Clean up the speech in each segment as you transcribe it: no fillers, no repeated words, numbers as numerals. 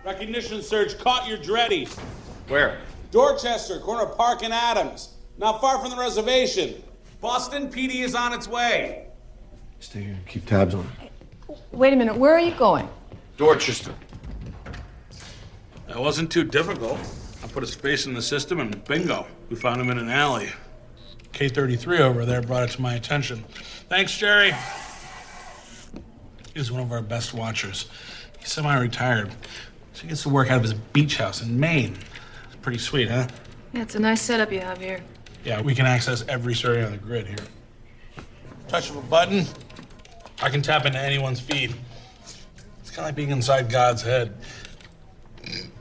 Recognition search caught your Dreddy. Where? Dorchester, corner of Park and Adams. Not far from the reservation. Boston PD is on its way. Stay here and keep tabs on it. Wait a minute, where are you going? Dorchester. That wasn't too difficult. I put a space in the system and bingo, we found him in an alley. K-33 over there brought it to my attention. Thanks, Jerry. He's one of our best watchers. He's semi-retired, so he gets to work out of his beach house in Maine. It's pretty sweet, huh? Yeah, it's a nice setup you have here. Yeah, we can access every survey on the grid here. Touch of a button, I can tap into anyone's feed. It's kind of like being inside God's head.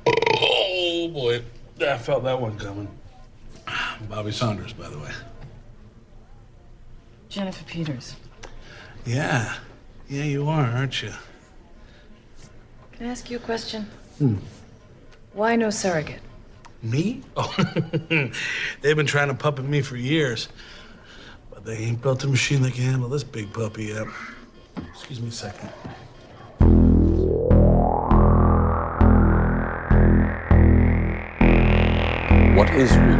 Oh, boy. I felt that one coming. Bobby Saunders, by the way. Jennifer Peters. Yeah. Yeah, you are, aren't you? Can I ask you a question? Why no surrogate? Me? Oh, they've been trying to puppet me for years. But they ain't built a machine that can handle this big puppy yet. Excuse me a second. What is real?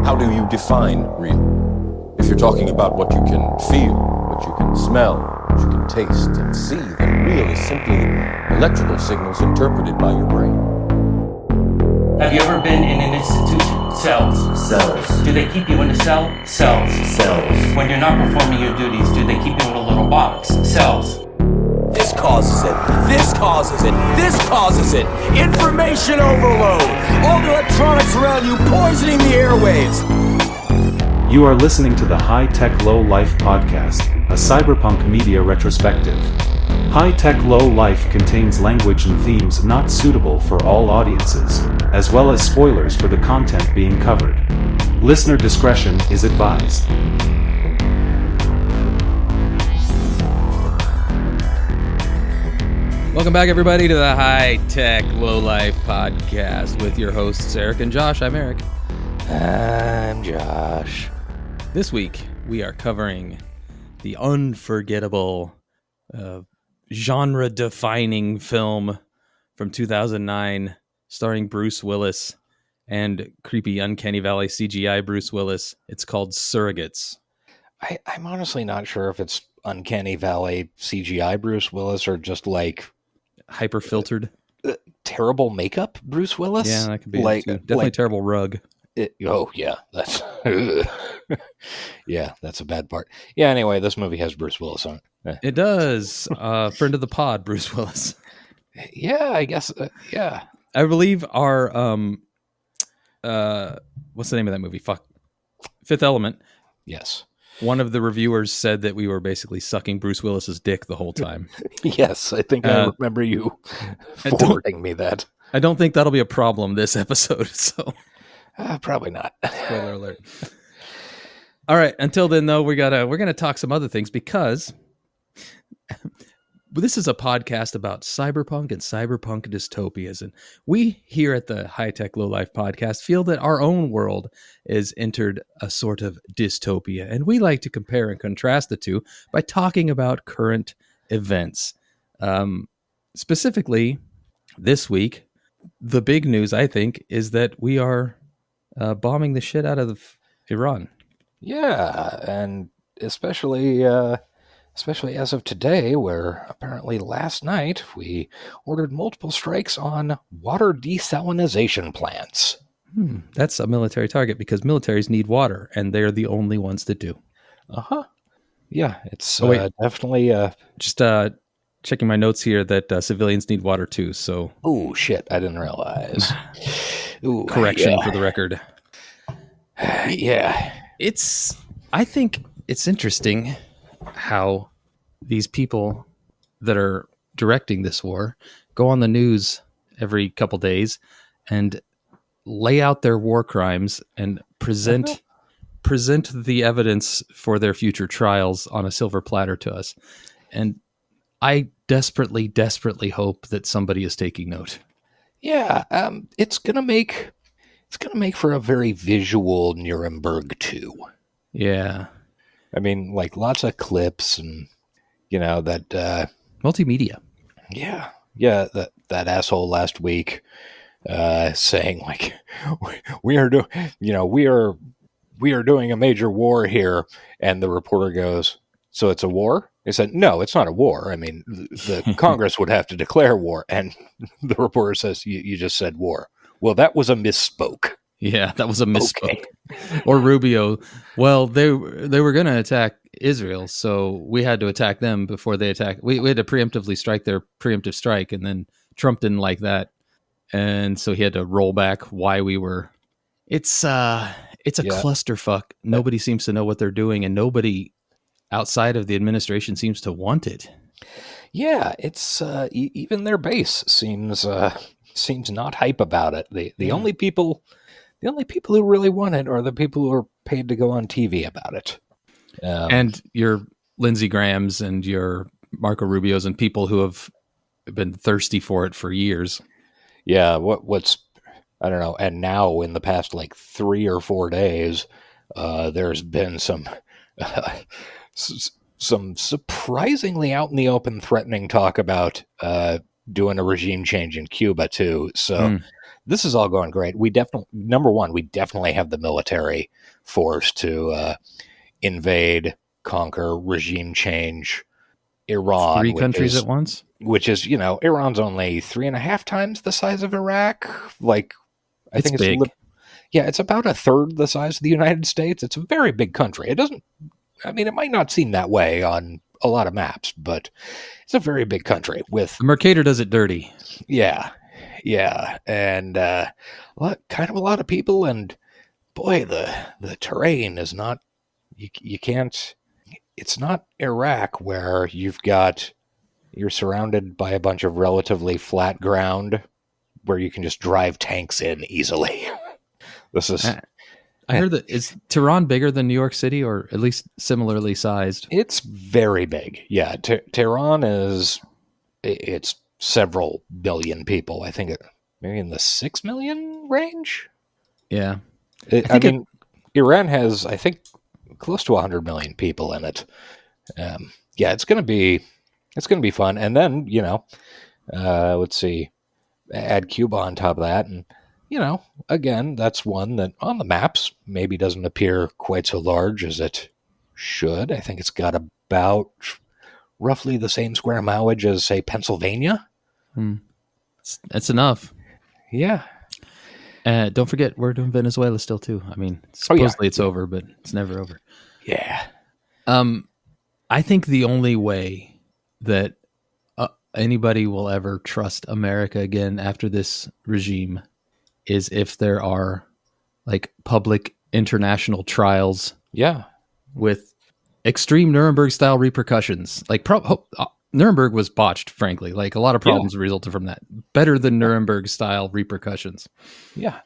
How do you define real? If you're talking about what you can feel, what you can smell, what you can taste and see, then real is simply electrical signals interpreted by your brain. Have you ever been in an institution? Cells. Cells. Do they keep you in a cell? Cells. Cells. When you're not performing your duties, do they keep you in a little box? Cells. This causes it. This causes it. This causes it. Information overload. All the electronics around you poisoning the airwaves. You are listening to the High Tech Low Life podcast, a cyberpunk media retrospective. High Tech Low Life contains language and themes not suitable for all audiences, as well as spoilers for the content being covered. Listener discretion is advised. Welcome back, everybody, to the High Tech Low Life podcast with your hosts, Eric and Josh. I'm Eric. I'm Josh. This week, we are covering the unforgettable, genre-defining film from 2009, starring Bruce Willis and creepy Uncanny Valley CGI Bruce Willis. It's called Surrogates. I'm honestly not sure if it's Uncanny Valley CGI Bruce Willis or just like hyper-filtered. Terrible makeup Bruce Willis? Yeah, that could be like, definitely like, terrible rug. Yeah, that's yeah, that's a bad part. Yeah, anyway, this movie has Bruce Willis on it. It does. Friend of the pod, Bruce Willis. Yeah, I guess. Yeah, I believe our what's the name of that movie? Fifth Element. Yes. One of the reviewers said that we were basically sucking Bruce Willis's dick the whole time. Yes, I think I remember you forwarding me that. I don't think that'll be a problem this episode. So probably not. Spoiler alert. All right. Until then, though, we're gonna talk some other things because this is a podcast about cyberpunk and cyberpunk dystopias, and we here at the High Tech Low Life podcast feel that our own world is entered a sort of dystopia, and we like to compare and contrast the two by talking about current events. Specifically, this week, the big news I think is that we are bombing the shit out of Iran. Yeah, and especially as of today, where apparently last night we ordered multiple strikes on water desalinization plants. That's a military target because militaries need water, and they're the only ones that do. Yeah, it's definitely... Just checking my notes here that civilians need water too, so... Oh, shit, I didn't realize. Ooh, correction for the record. Yeah. I think it's interesting how these people that are directing this war go on the news every couple days and lay out their war crimes and present the evidence for their future trials on a silver platter to us. And I desperately hope that somebody is taking note. Yeah, it's gonna make for a very visual Nuremberg 2. Yeah. I mean, like lots of clips and, that... multimedia. Yeah. that asshole last week, saying like, we are doing, we are doing a major war here, and the reporter goes, "So it's a war?" He said, "No, it's not a war. I mean, the Congress would have to declare war." And the reporter says, "You just said war." Well, that was a misspoke. Yeah, that was a misspoke. Okay. Or Rubio. Well, they were going to attack Israel, so we had to attack them before they attacked. We had to preemptively strike their preemptive strike, and then Trump didn't like that, and so he had to roll back why we were. It's a clusterfuck. Nobody seems to know what they're doing, and nobody outside of the administration seems to want it. Yeah, it's even their base seems not hype about it. The only people who really want it are the people who are paid to go on TV about it. And your Lindsey Grahams and your Marco Rubios and people who have been thirsty for it for years. Yeah, what's I don't know. And now in the past like 3 or 4 days, there's been some surprisingly out in the open threatening talk about doing a regime change in Cuba too. So this is all going great. We definitely have the military force to invade, conquer, regime change Iran. 3 countries at once? Which is, Iran's only 3.5 times the size of Iraq. Like, I think it's big. It's about a third the size of the United States. It's a very big country. It might not seem that way on a lot of maps, but it's a very big country with... The Mercator does it dirty. Yeah. And kind of a lot of people, and boy, the terrain is not... You can't... It's not Iraq where you're surrounded by a bunch of relatively flat ground where you can just drive tanks in easily. This is... I heard that, is Tehran bigger than New York City, or at least similarly sized? It's very big. Yeah, Tehran it's several billion people. I think maybe in the 6 million range. Yeah. Iran has, I think, close to 100 million people in it. It's going to be fun. And then, let's see, add Cuba on top of that. And, again, that's one that on the maps maybe doesn't appear quite so large as it should. I think it's got about roughly the same square mileage as, say, Pennsylvania. That's enough. Yeah. Don't forget, we're doing Venezuela still, too. I mean, supposedly it's over, but it's never over. Yeah. I think the only way that anybody will ever trust America again after this regime is if there are like public international trials. Yeah. With extreme Nuremberg style repercussions. Like Nuremberg was botched, frankly. Like a lot of problems resulted from that. Better than Nuremberg style repercussions. Yeah.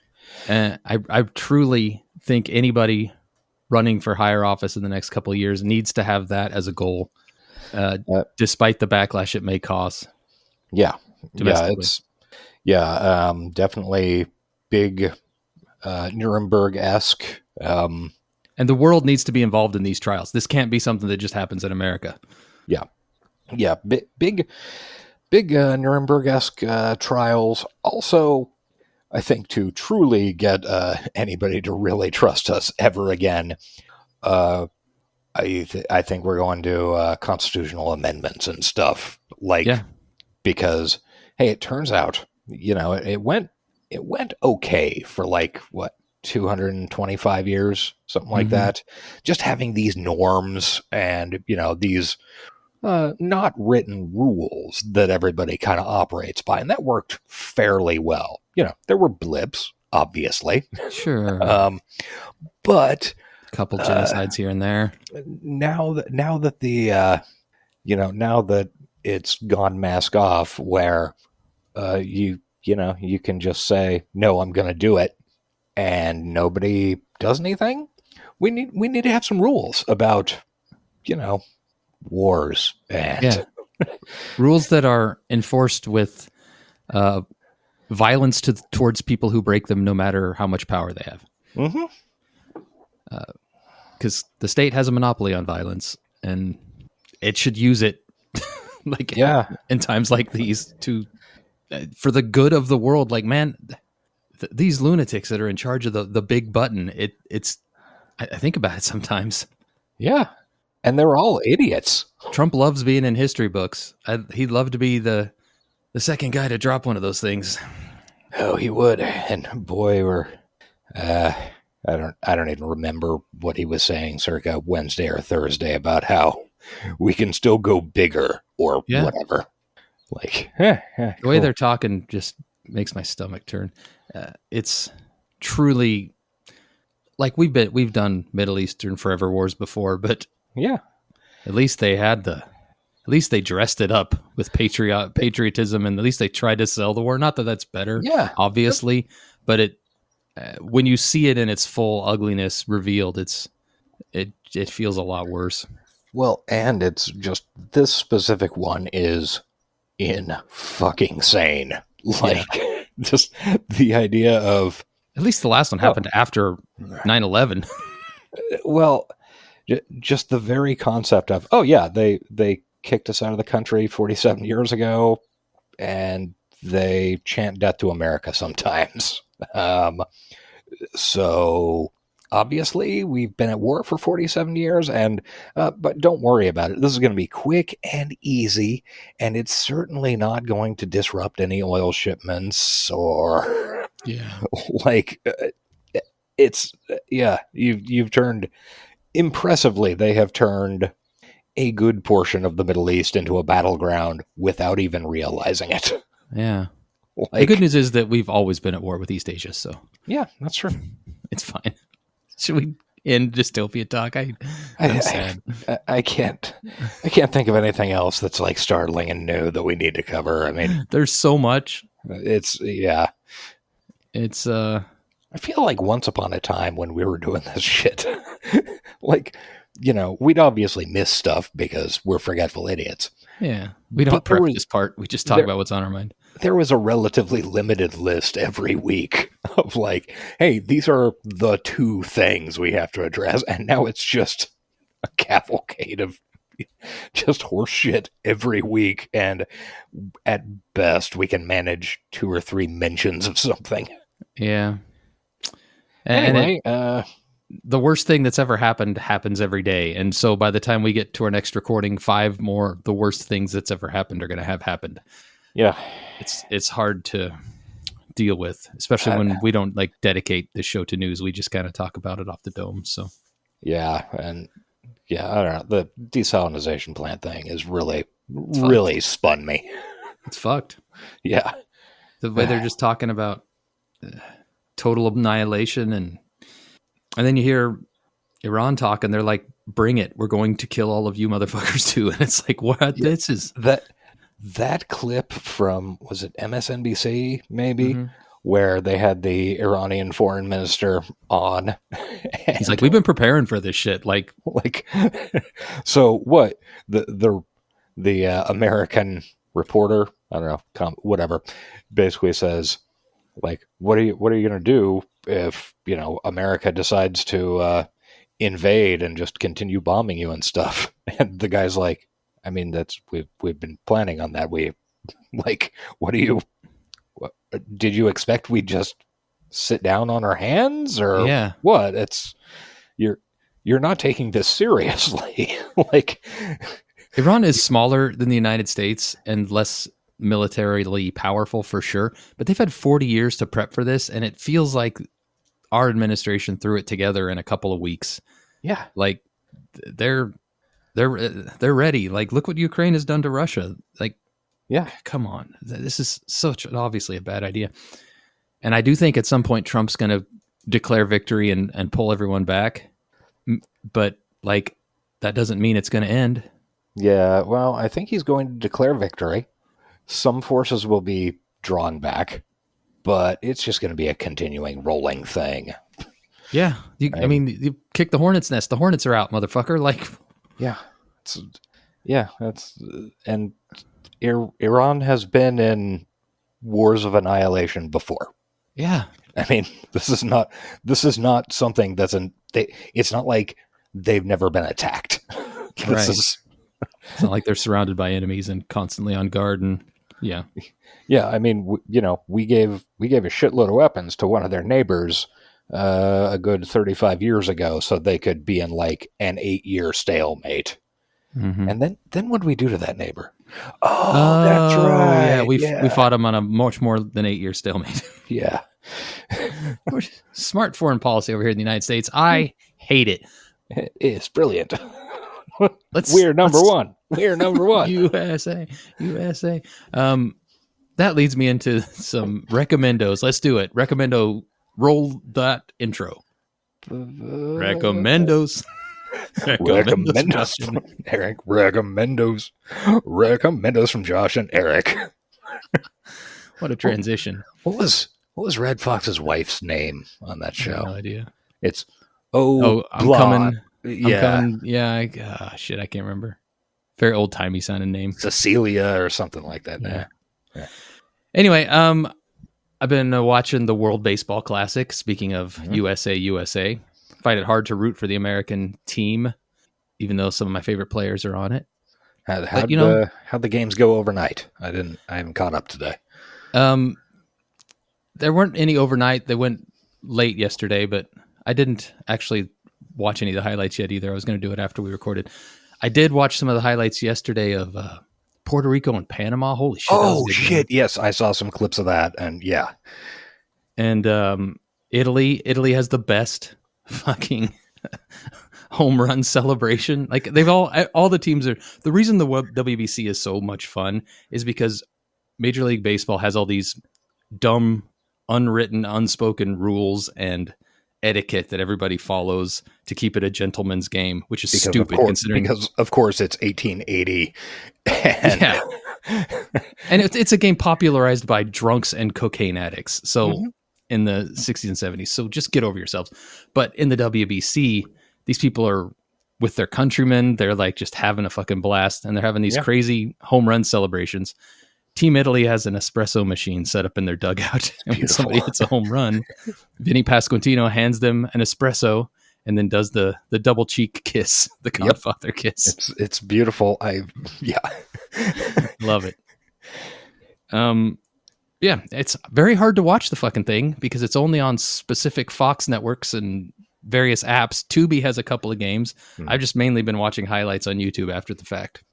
And I truly think anybody running for higher office in the next couple of years needs to have that as a goal, despite the backlash it may cause. Yeah. Definitely big Nuremberg-esque. And the world needs to be involved in these trials. This can't be something that just happens in America. Yeah. Yeah. Big Nuremberg-esque trials. Also, I think to truly get anybody to really trust us ever again, I think we're going to constitutional amendments and stuff because, hey, it turns out, it went okay for like 225 years, something like that. Just having these norms and, these not written rules that everybody kind of operates by. And that worked fairly well. There were blips, obviously. Sure. But a couple genocides here and there. Now that it's gone mask off where you can just say, no, I'm going to do it, and nobody does anything. We need to have some rules about, wars and rules that are enforced with violence towards people who break them, no matter how much power they have. Because the state has a monopoly on violence, and it should use it in times like these to for the good of the world. Like, man, these lunatics that are in charge of the big button, I think about it sometimes. Yeah. And they're all idiots. Trump loves being in history books. He'd love to be the second guy to drop one of those things. Oh, he would. And boy, I don't even remember what he was saying circa Wednesday or Thursday about how we can still go bigger or whatever. Like, the way they're talking just makes my stomach turn. It's truly like we've done Middle Eastern forever wars before, but yeah, at least they dressed it up with patriotism, and at least they tried to sell the war. Not that that's better, obviously, but when you see it in its full ugliness revealed, it feels a lot worse. Well, and it's just this specific one is fucking sane. Like, just the idea of... At least the last one happened after 9/11. Well, just the very concept of, they kicked us out of the country 47 years ago, and they chant death to America sometimes. So obviously we've been at war for 47 years, and but don't worry about it. This is going to be quick and easy, and it's certainly not going to disrupt any oil shipments or like you've turned impressively. They have turned a good portion of the Middle East into a battleground without even realizing it. Yeah. The good news is that we've always been at war with East Asia, so yeah, that's true. It's fine. Should we end dystopia talk? I'm sad. I can't think of anything else that's like startling and new that we need to cover. I mean, there's so much. It's I feel like once upon a time when we were doing this shit, like, we'd obviously miss stuff because we're forgetful idiots. Yeah. We don't prep this part. We just talk about what's on our mind. There was a relatively limited list every week of like, hey, these are the 2 things we have to address. And now it's just a cavalcade of just horse shit every week. And at best, we can manage 2 or 3 mentions of something. Yeah. Anyway, the worst thing that's ever happened happens every day. And so by the time we get to our next recording, 5 more, the worst things that's ever happened are going to have happened. Yeah. It's hard to deal with, especially when we don't like dedicate the show to news. We just kind of talk about it off the dome. So yeah. And I don't know. The desalinization plant thing is really spun me. It's fucked. Yeah. The way they're just talking about total annihilation, and then you hear Iran talking, they're like, bring it. We're going to kill all of you motherfuckers too. And it's like, what? Yeah, this is that clip from, was it MSNBC maybe, where they had the Iranian foreign minister on. He's like, we've been preparing for this shit. Like, so what the American reporter, I don't know, whatever, basically says, like, what are you going to do if, America decides to invade and just continue bombing you and stuff? And the guy's like, I mean, we've been planning on that. Did you expect we'd just sit down on our hands or what? You're not taking this seriously. Like, Iran is smaller than the United States and less militarily powerful for sure, but they've had 40 years to prep for this, and it feels like our administration threw it together in a couple of weeks. Yeah. Like, they're ready. Like, look what Ukraine has done to Russia. Like, yeah, come on. This is obviously a bad idea. And I do think at some point Trump's going to declare victory and pull everyone back. But like, that doesn't mean it's going to end. Yeah. Well, I think he's going to declare victory. Some forces will be drawn back, but it's just going to be a continuing rolling thing. Yeah. I mean, you kick the hornet's nest. The hornets are out, motherfucker. Like, and Iran has been in wars of annihilation before. Yeah. I mean, this is not something it's not like they've never been attacked. It's not like they're surrounded by enemies and constantly on guard and Yeah. Yeah, I mean, we gave a shitload of weapons to one of their neighbors a good 35 years ago, so they could be in like an 8-year stalemate. Mm-hmm. And then what did we do to that neighbor? Oh, that's Yeah, right. we fought him on a much more than 8-year stalemate. Yeah. Smart foreign policy over here in the United States. I hate it. It is brilliant. We're number one. We're number one. USA. That leads me into some recommendos. Let's do it. Recommendo. Roll that intro. Recommendos. Recommendos from Eric. Recommendos from Josh and Eric. What a transition. What was Red Fox's wife's name on that show? No idea. It's I'm blah. coming. Yeah. I'm coming. Yeah. Shit, I can't remember. Very old timey sounding name. Cecilia or something like that. Yeah. Yeah. Anyway, I've been watching the World Baseball Classic. Speaking of USA, find it hard to root for the American team, even though some of my favorite players are on it. How'd the games go overnight? I haven't caught up today. There weren't any overnight. They went late yesterday, but I didn't actually watch any of the highlights yet either. I was going to do it after we recorded. I did watch some of the highlights yesterday of Puerto Rico and Panama. Holy shit. Oh, shit. Yes, I saw some clips of that, and yeah. And Italy has the best fucking home run celebration. Like they've all the teams are. The reason the WBC is so much fun is because Major League Baseball has all these dumb, unwritten, unspoken rules and etiquette that everybody follows to keep it a gentleman's game, which is stupid considering because of course it's 1880. Yeah. And it's a game popularized by drunks and cocaine addicts. So in the 60s and 70s. So just get over yourselves. But in the WBC, these people are with their countrymen. They're like just having a fucking blast, and they're having these crazy home run celebrations. Team Italy has an espresso machine set up in their dugout. And when somebody hits a home run, Vinny Pasquantino hands them an espresso and then does the double cheek kiss, the Godfather kiss. It's beautiful. Love it. Yeah, it's very hard to watch the fucking thing because it's only on specific Fox networks and various apps. Tubi has a couple of games. I've just mainly been watching highlights on YouTube after the fact.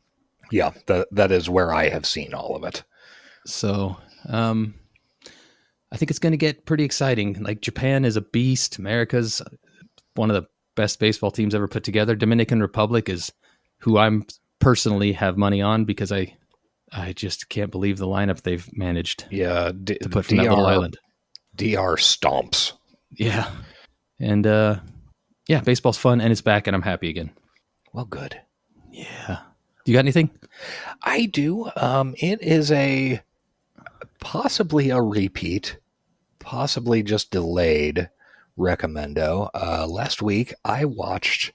Yeah, that is where I have seen all of it. So, I think it's going to get pretty exciting. Like Japan is a beast. America's one of the best baseball teams ever put together. Dominican Republic is who I'm personally have money on because I just can't believe the lineup they've managed to put from that little island. DR stomps. Yeah. And baseball's fun and it's back and I'm happy again. Well, good. Yeah. Do you got anything? I do. It is possibly a repeat, possibly just delayed recommendo. Last week I watched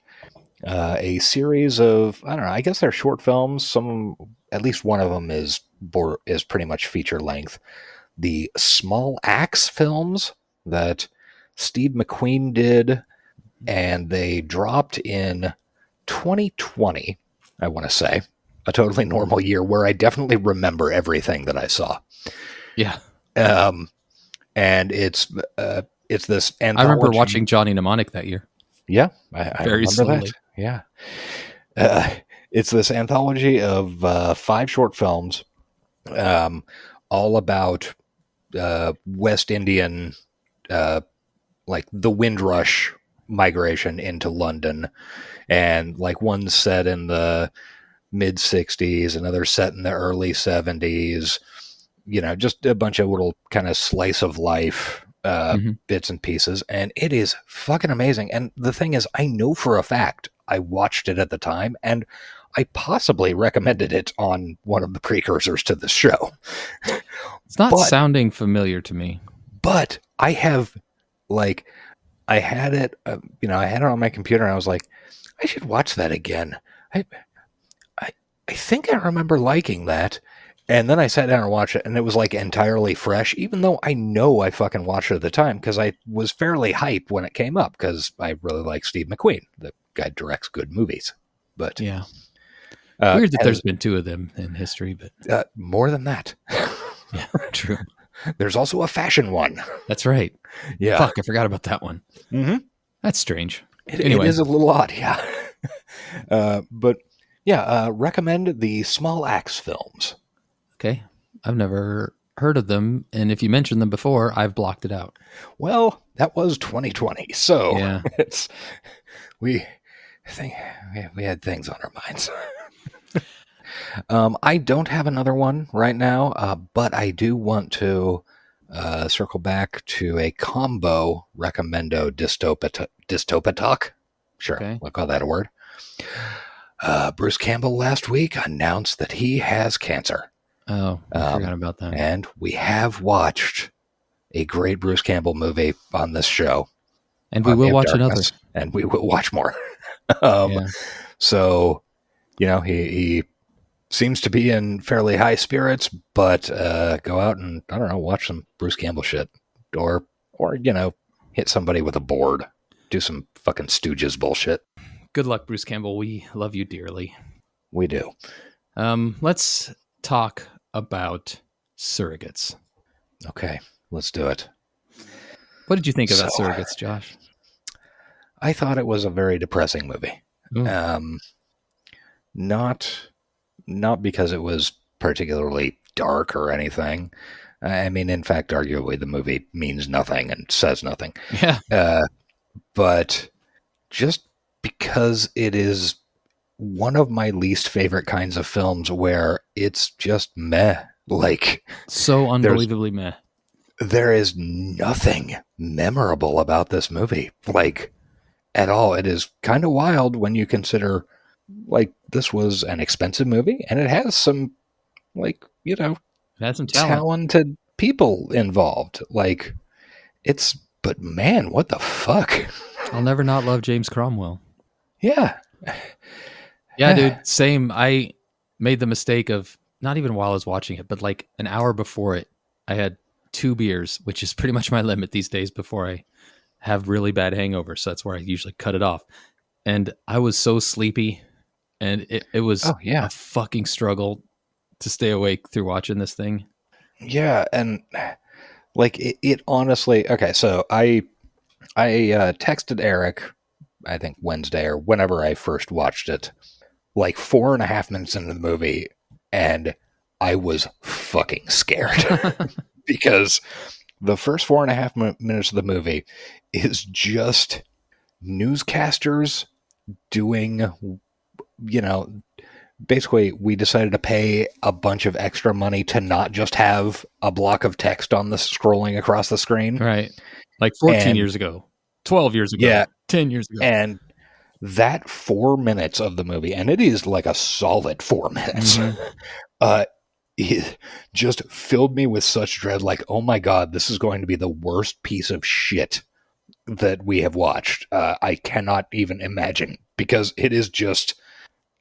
a series of, I don't know, I guess they're short films. At least one of them is pretty much feature length. The Small Axe films that Steve McQueen did, and they dropped in 2020, I want to say, a totally normal year where I definitely remember everything that I saw. Yeah. And it's this anthology. I remember watching Johnny Mnemonic that year. Yeah, I very remember slowly. that. Yeah. It's this anthology of 5 short films, all about West Indian, like the Windrush migration into London, and like one's set in the mid 60s, another set in the early 70s. You know, just a bunch of little kind of slice of life bits and pieces, and it is fucking amazing. And the thing is, I know for a fact I watched it at the time, and I possibly recommended it on one of the precursors to this show. It's not sounding familiar to me. But I have, like, I had it, I had it on my computer, and I was like, I should watch that again. I think I remember liking that. And then I sat down and watched it, and it was like entirely fresh, even though I know I fucking watched it at the time because I was fairly hyped when it came up because I really like Steve McQueen. The guy directs good movies. But yeah. Weird that there's been 2 of them in history, but more than that. Yeah, true. There's also a fashion one. That's right. Yeah. Fuck, I forgot about that one. Mm-hmm. That's strange. It Anyway. is a little odd, yeah. Recommend the Small Axe films. Okay. I've never heard of them, and if you mentioned them before, I've blocked it out. Well, that was 2020, so Yeah. we had things on our minds. I don't have another one right now, but I do want to circle back to a combo recommendo dystopa talk. Sure, Okay. we'll call that a word. Bruce Campbell last week announced that he has cancer. Oh, I forgot about that. And we have watched a great Bruce Campbell movie on this show. And we will watch another. And we will watch more. Yeah. So, he seems to be in fairly high spirits, but go out and, I don't know, watch some Bruce Campbell shit. Or hit somebody with a board. Do some fucking Stooges bullshit. Good luck, Bruce Campbell. We love you dearly. We do. Let's talk about Surrogates. Okay, let's do it. What did you think about Surrogates, Josh? I thought it was a very depressing movie. Not because it was particularly dark or anything. I mean, in fact, arguably the movie means nothing and says nothing. Yeah. But just because it is one of my least favorite kinds of films where it's just meh. Like, so unbelievably meh. There is nothing memorable about this movie, like, at all. It is kind of wild when you consider, like, this was an expensive movie, and it has some, like, it has some talented people involved. Like, but man, what the fuck? I'll never not love James Cromwell. Yeah. Yeah, dude, same. I made the mistake of, not even while I was watching it, but like an hour before it, I had 2 beers, which is pretty much my limit these days before I have really bad hangovers. So that's where I usually cut it off. And I was so sleepy, and it was a fucking struggle to stay awake through watching this thing. Yeah, and like it honestly, okay, so I texted Eric, I think Wednesday or whenever I first watched it, like 4.5 minutes into the movie, and I was fucking scared because the first 4.5 minutes of the movie is just newscasters doing, basically we decided to pay a bunch of extra money to not just have a block of text on the scrolling across the screen. Right. Like 14 years ago, 12 years ago, 10 years ago. And that 4 minutes of the movie, and it is like a solid 4 minutes, it just filled me with such dread. Like, oh my God, this is going to be the worst piece of shit that we have watched. I cannot even imagine, because it is just,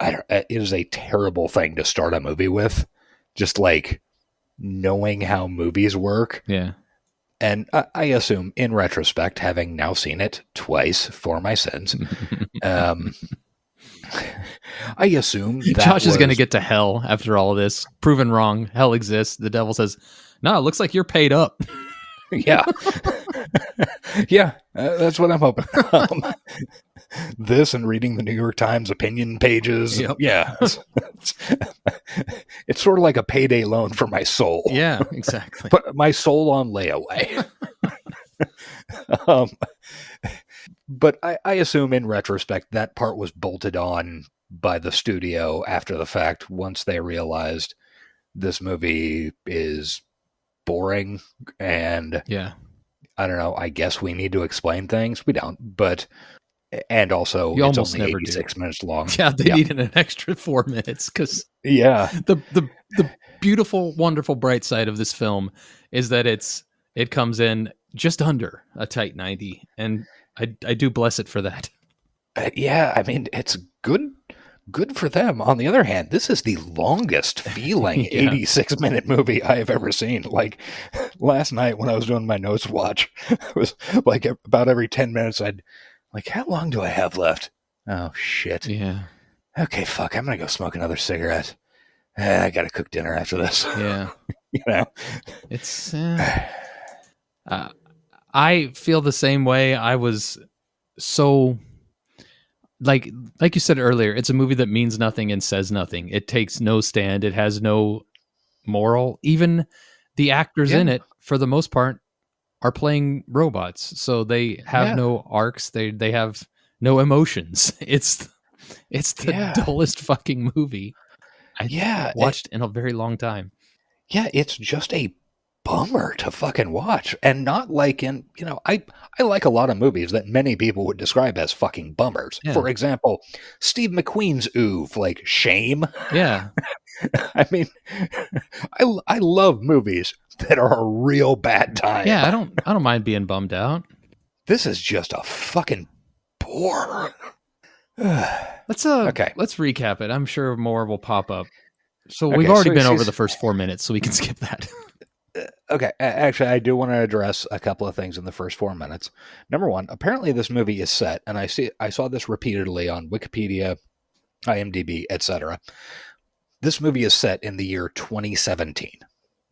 it is a terrible thing to start a movie with. Just like knowing how movies work. Yeah. And I assume, in retrospect, having now seen it twice for my sins, I assume that Josh is going to get to hell after all of this. Proven wrong. Hell exists. The devil says, no, it looks like you're paid up. Yeah. Yeah, that's what I'm hoping. This and reading the New York Times opinion pages. Yep. Yeah. It's sort of like a payday loan for my soul. Yeah, exactly. Put my soul on layaway. But I assume in retrospect that part was bolted on by the studio after the fact, once they realized this movie is boring and I don't know, I guess we need to explain things. We don't, but and also you it's almost only never 86 minutes long. Yeah, they needed an extra 4 minutes because the beautiful, wonderful bright side of this film is that it comes in just under a tight 90, and I do bless it for that. Yeah, I mean, it's good for them. On the other hand, this is the longest feeling 86-minute movie I have ever seen. Like, last night when I was doing my notes watch, it was like about every 10 minutes I'd like, how long do I have left? Oh, shit. Yeah. Okay, fuck, I'm going to go smoke another cigarette. I got to cook dinner after this. Yeah. You know, It's I feel the same way. I was so like you said earlier, it's a movie that means nothing and says nothing. It takes no stand. It has no moral. Even the actors in it, for the most part, are playing robots, so they have no arcs. They have no emotions. It's the dullest fucking movie I watched in a very long time. Yeah, it's just a bummer to fucking watch. And not like in, I like a lot of movies that many people would describe as fucking bummers. Yeah. For example, Steve McQueen's Oov, like Shame. Yeah. I mean, I love movies that are a real bad time. Yeah, I don't mind being bummed out. This is just a fucking bore. Let's recap it. I'm sure more will pop up. So Okay, we've already so been it's- over the first 4 minutes, so we can skip that. Okay, actually, I do want to address a couple of things in the first 4 minutes. Number one, apparently this movie is set, and I saw this repeatedly on Wikipedia, IMDb, etc. This movie is set in the year 2017.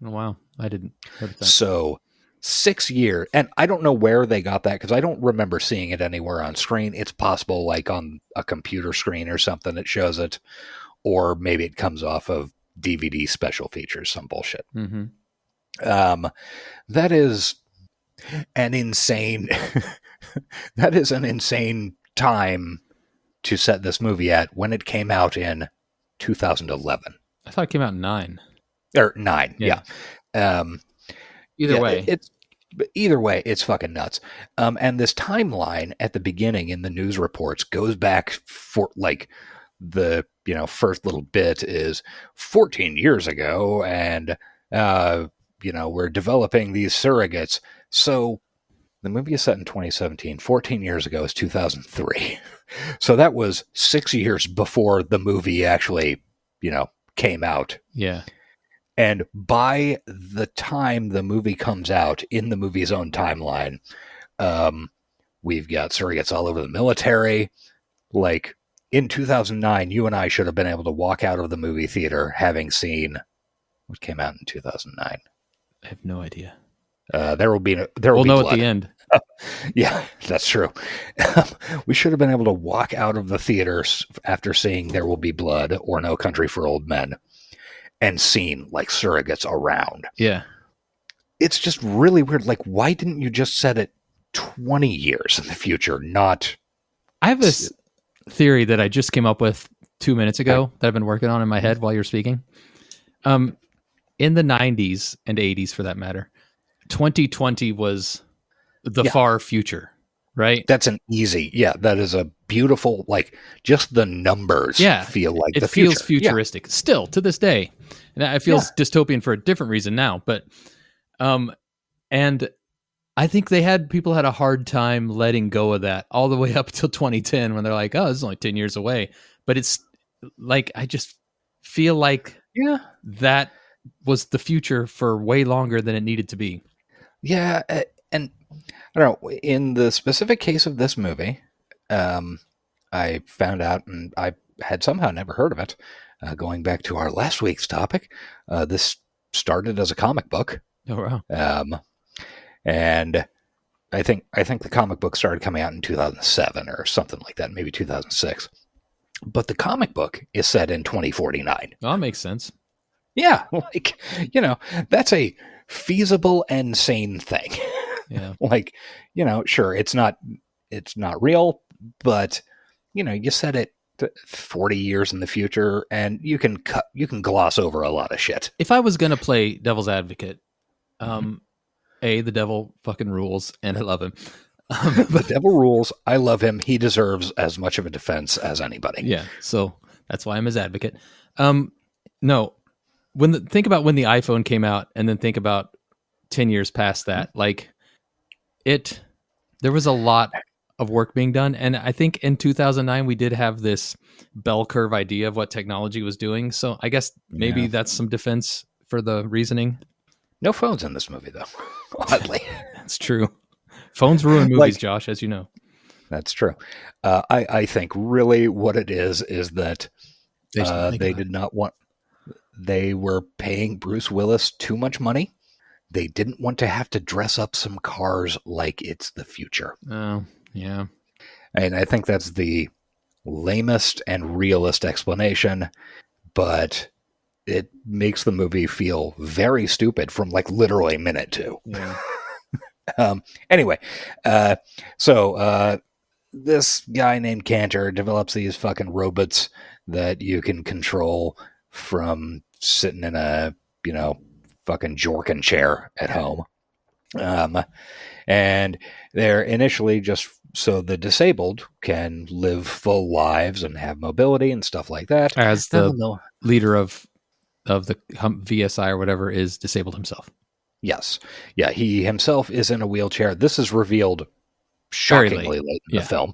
Oh, wow, I didn't notice that. So 6 years, and I don't know where they got that because I don't remember seeing it anywhere on screen. It's possible, like on a computer screen or something, that shows it, or maybe it comes off of DVD special features, some bullshit. Mm-hmm. That is an insane time to set this movie at when it came out in 2011 I thought it came out in 9. or 9. Yeah. Either way, it's fucking nuts. And this timeline at the beginning in the news reports goes back for like the first little bit is 14 years ago, and we're developing these surrogates. So the movie is set in 2017. 14 years ago is 2003. So that was 6 years before the movie actually, came out. Yeah. And by the time the movie comes out in the movie's own timeline, we've got surrogates all over the military. Like in 2009, you and I should have been able to walk out of the movie theater having seen what came out in 2009. I have no idea. We'll We'll be know blood. at the end. Yeah, that's true. We should have been able to walk out of the theaters after seeing There Will Be Blood or No Country for Old Men and seen like surrogates around. Yeah. It's just really weird. Like, why didn't you just set it 20 years in the future? Not. I have this theory that I just came up with 2 minutes ago that I've been working on in my head while you're speaking. In the 90s and 80s, for that matter, 2020 was the far future, right? That's an easy. Yeah, that is a beautiful, like, just the numbers feel like it the future. feels futuristic still to this day. And it feels dystopian for a different reason now. But, and I think people had a hard time letting go of that all the way up till 2010 when they're like, oh, this is only 10 years away. But it's like, I just feel like that was the future for way longer than it needed to be. Yeah, and I don't know, in the specific case of this movie, I found out, and I had somehow never heard of it, going back to our last week's topic, this started as a comic book. Oh, wow. And I think the comic book started coming out in 2007 or something like that, maybe 2006. But the comic book is set in 2049. Well, that makes sense. Yeah, like, that's a feasible and sane thing. Yeah. Like, sure, it's not real, but you set it 40 years in the future and you can gloss over a lot of shit. If I was going to play devil's advocate, the devil fucking rules and I love him. The devil rules. I love him. He deserves as much of a defense as anybody. Yeah. So that's why I'm his advocate. No, think about when the iPhone came out and then think about 10 years past that, like there was a lot of work being done. And I think in 2009, we did have this bell curve idea of what technology was doing. So I guess maybe that's some defense for the reasoning. No phones in this movie, though. Oddly. That's true. Phones ruin movies, Josh, as you know. That's true. I think really what it is that they did not want they were paying Bruce Willis too much money. They didn't want to have to dress up some cars like it's the future. Oh, yeah. And I think that's the lamest and realist explanation, but it makes the movie feel very stupid from like literally minute 2. Yeah. Anyway, so this guy named Cantor develops these fucking robots that you can control from sitting in a, fucking Jorkin chair at home. And they're initially just so the disabled can live full lives and have mobility and stuff like that. As the leader of the VSI or whatever is disabled himself. Yes. Yeah, he himself is in a wheelchair. This is revealed shockingly late in the film.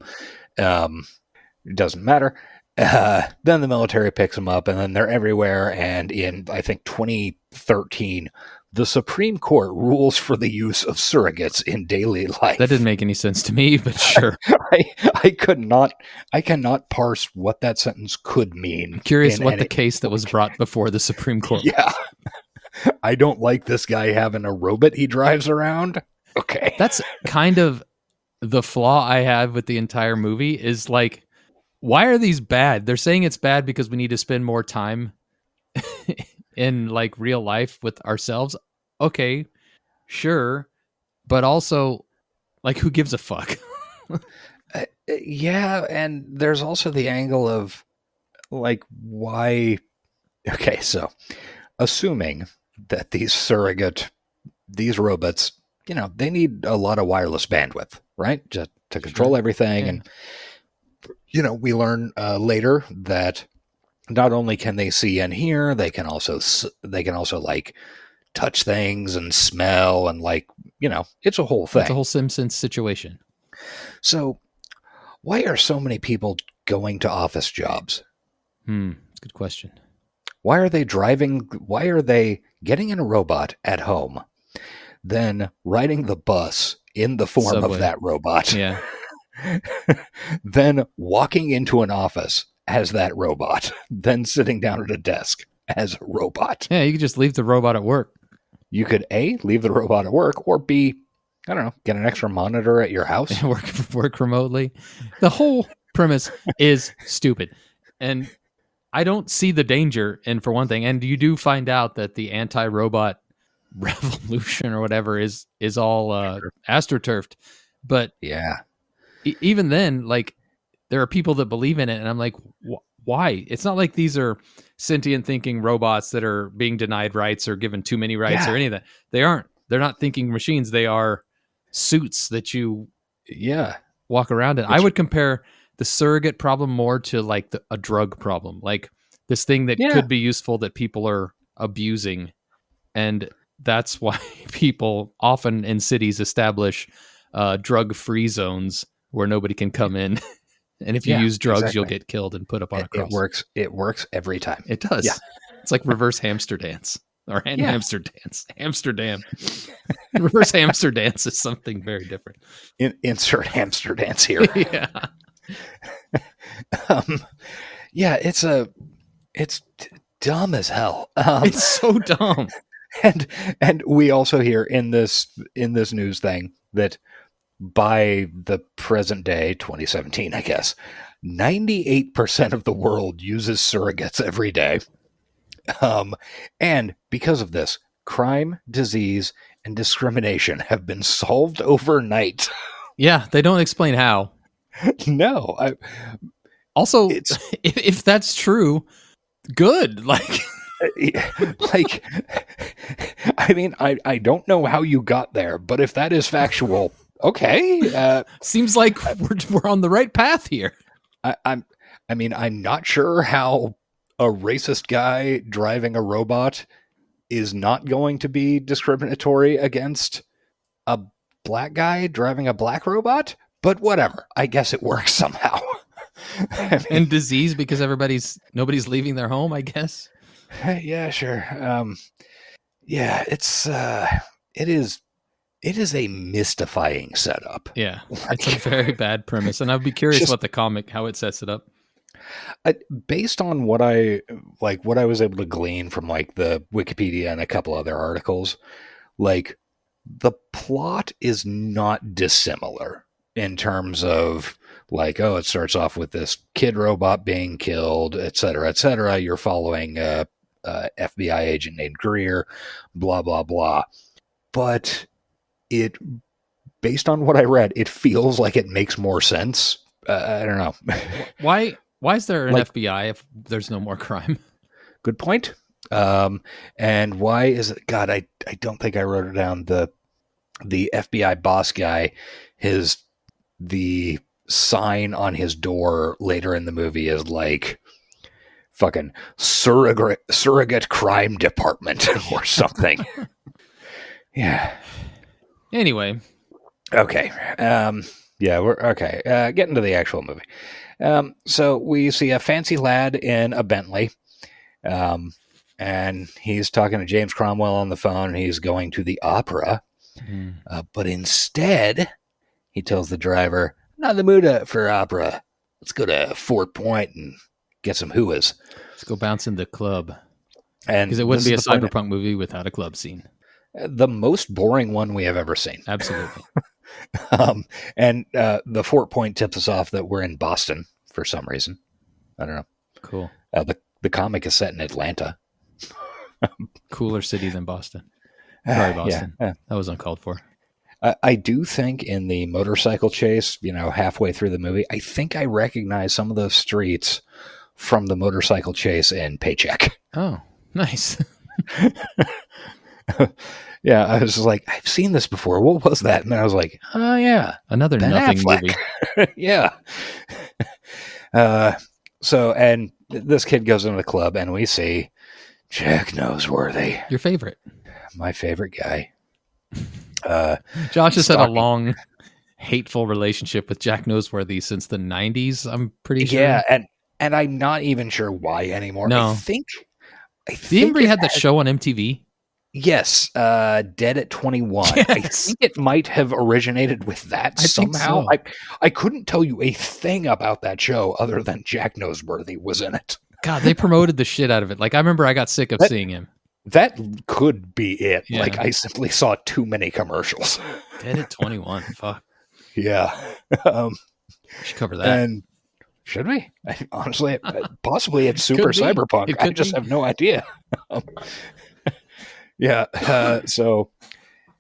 It doesn't matter. Then the military picks them up, and then they're everywhere. And in, I think, 2013, the Supreme Court rules for the use of surrogates in daily life. That didn't make any sense to me, but sure. I cannot parse what that sentence could mean. I'm curious what the case that was brought before the Supreme Court. Yeah. I don't like this guy having a robot he drives around. Okay. That's kind of the flaw I have with the entire movie is like, why are these bad? They're saying it's bad because we need to spend more time in like real life with ourselves. Okay, sure. But also, like, who gives a fuck? Yeah. And there's also the angle of like, why? Okay. So assuming that these robots, they need a lot of wireless bandwidth, right? Just to control everything. Yeah. And, we learn later that not only can they see and hear, they can also like touch things and smell and like, it's a whole thing. It's a whole Simpsons situation. So why are so many people going to office jobs? That's a good question. Why are they getting in a robot at home, then riding the bus in the form Subway. of that robot? Yeah. Then walking into an office as that robot, then sitting down at a desk as a robot. Yeah, you could just leave the robot at work. You could A, leave the robot at work, or B, I don't know, get an extra monitor at your house. work remotely. The whole premise is stupid. And I don't see the danger, and for one thing, and you do find out that the anti-robot revolution or whatever is all astroturfed. But yeah, even then, like, there are people that believe in it, and I'm like, why? It's not like these are sentient thinking robots that are being denied rights or given too many rights or any of that. They aren't. They're not thinking machines. They are suits that you walk around in. I would compare the surrogate problem more to like a drug problem, like this thing that could be useful that people are abusing. And that's why people often in cities establish drug-free zones where nobody can come in. And if you use drugs, you'll get killed and put up on a cross. It works every time. It does. Yeah. It's like reverse hamster dance or hamster dance. Amsterdam. Reverse hamster dance is something very different. Insert hamster dance here. It's dumb as hell. It's so dumb. And we also hear in this news thing that by the present day, 2017, I guess, 98% of the world uses surrogates every day. And because of this, crime, disease, and discrimination have been solved overnight. Yeah, they don't explain how. No. Also, if that's true, good. Like, I mean, I don't know how you got there, but if that is factual, okay. Seems like we're on the right path here. I'm not sure how a racist guy driving a robot is not going to be discriminatory against a black guy driving a black robot, but whatever. I guess it works somehow. And disease because nobody's leaving their home, I guess. Yeah, sure. It is a mystifying setup. Yeah, it's a very bad premise, and I'd be curious how it sets it up. Based on what I was able to glean from like the Wikipedia and a couple other articles, like the plot is not dissimilar in terms of like, oh, it starts off with this kid robot being killed, et cetera, et cetera. You're following a FBI agent named Greer, blah, blah, blah. But based on what I read, it feels like it makes more sense. I don't know. Why is there an FBI if there's no more crime? Good point. And why is it? God, I don't think I wrote it down. The FBI boss guy, the sign on his door later in the movie is like fucking surrogate crime department or something. Yeah. Anyway. Okay. Yeah, we're okay. Getting to the actual movie. So we see a fancy lad in a Bentley. And he's talking to James Cromwell on the phone, and he's going to the opera. But instead, he tells the driver, "I'm not in the mood for opera. Let's go to Fort Point and get some hooas. Let's go bounce in the club." And because it wouldn't be a cyberpunk movie without a club scene. The most boring one we have ever seen. Absolutely. And the Fort Point tips us off that we're in Boston for some reason. I don't know. Cool. The comic is set in Atlanta. Cooler city than Boston. Sorry, Boston. Yeah. That was uncalled for. I do think in the motorcycle chase, halfway through the movie, I think I recognize some of those streets from the motorcycle chase in Paycheck. Oh, nice. Yeah, I was like, I've seen this before. What was that? And I was like, oh, yeah. Another Ben nothing Affleck. movie. Yeah. So, and this kid goes into the club, and we see Jack Noseworthy. Your favorite. My favorite guy. Josh has had a long, hateful relationship with Jack Noseworthy since the 90s, I'm pretty sure. Yeah, and I'm not even sure why anymore. No. I think he had that show on MTV. Yes, Dead at 21. Yes. I think it might have originated with that somehow. Think so. I couldn't tell you a thing about that show other than Jack Noseworthy was in it. God, they promoted the shit out of it. Like, I remember I got sick of seeing him. That could be it. Yeah. Like, I simply saw too many commercials. Dead at 21. Fuck. Yeah. We should cover that. And should we? Honestly, possibly it's super cyberpunk. I just have no idea. Yeah. So,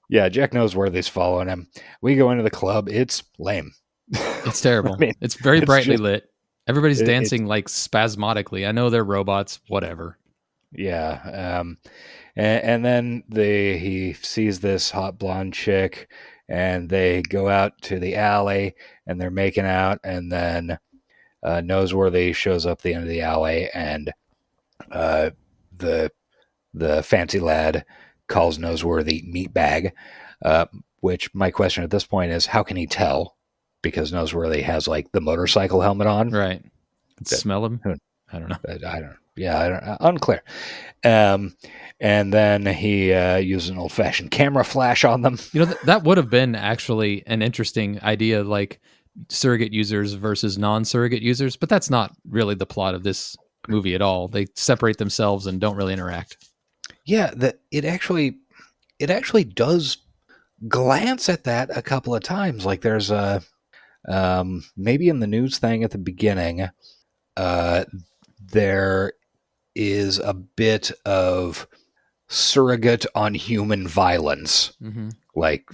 yeah, Jack Noseworthy's following him. We go into the club. It's lame. It's terrible. I mean, it's very brightly lit. Everybody's dancing like spasmodically. I know they're robots, whatever. Yeah. And then he sees this hot blonde chick, and they go out to the alley, and they're making out, and then Noseworthy shows up at the end of the alley, and the fancy lad calls Noseworthy meatbag, which my question at this point is, how can he tell? Because Noseworthy has like the motorcycle helmet on. Right. Smell him? I don't know. I don't. Yeah, I don't. Unclear. And then he used an old-fashioned camera flash on them. That would have been actually an interesting idea, like surrogate users versus non-surrogate users, but that's not really the plot of this movie at all. They separate themselves and don't really interact. Yeah, it actually does glance at that a couple of times. Like there's a maybe in the news thing at the beginning, there is a bit of surrogate on human violence. Mm-hmm. Like,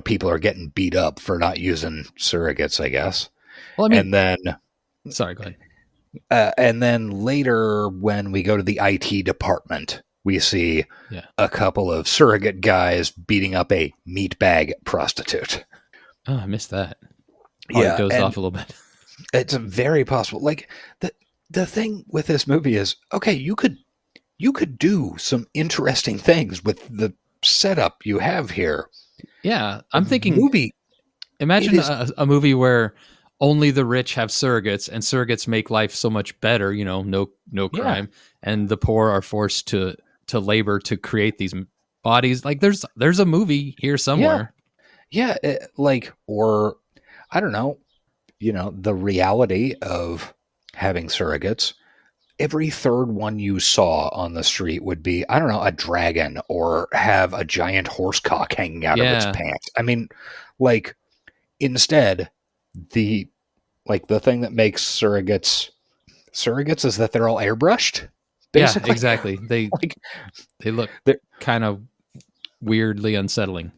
people are getting beat up for not using surrogates, I guess. Well, I mean, and then, sorry, go ahead. And then later when we go to the IT department, we see a couple of surrogate guys beating up a meatbag prostitute. Oh, I missed that. It goes off a little bit. It's very possible. Like the thing with this movie is, okay, you could do some interesting things with the setup you have here. Yeah, I'm thinking imagine a movie where only the rich have surrogates, and surrogates make life so much better. No crime, and the poor are forced to labor to create these bodies. Like there's a movie here somewhere. Yeah, or I don't know. the reality of having surrogates, every third one you saw on the street would be, I don't know, a dragon or have a giant horse cock hanging out of its Yeah. pants. I mean, like, instead, the thing that makes surrogates is that they're all airbrushed. Basically. Yeah, exactly. They look They're- kind of weirdly unsettling.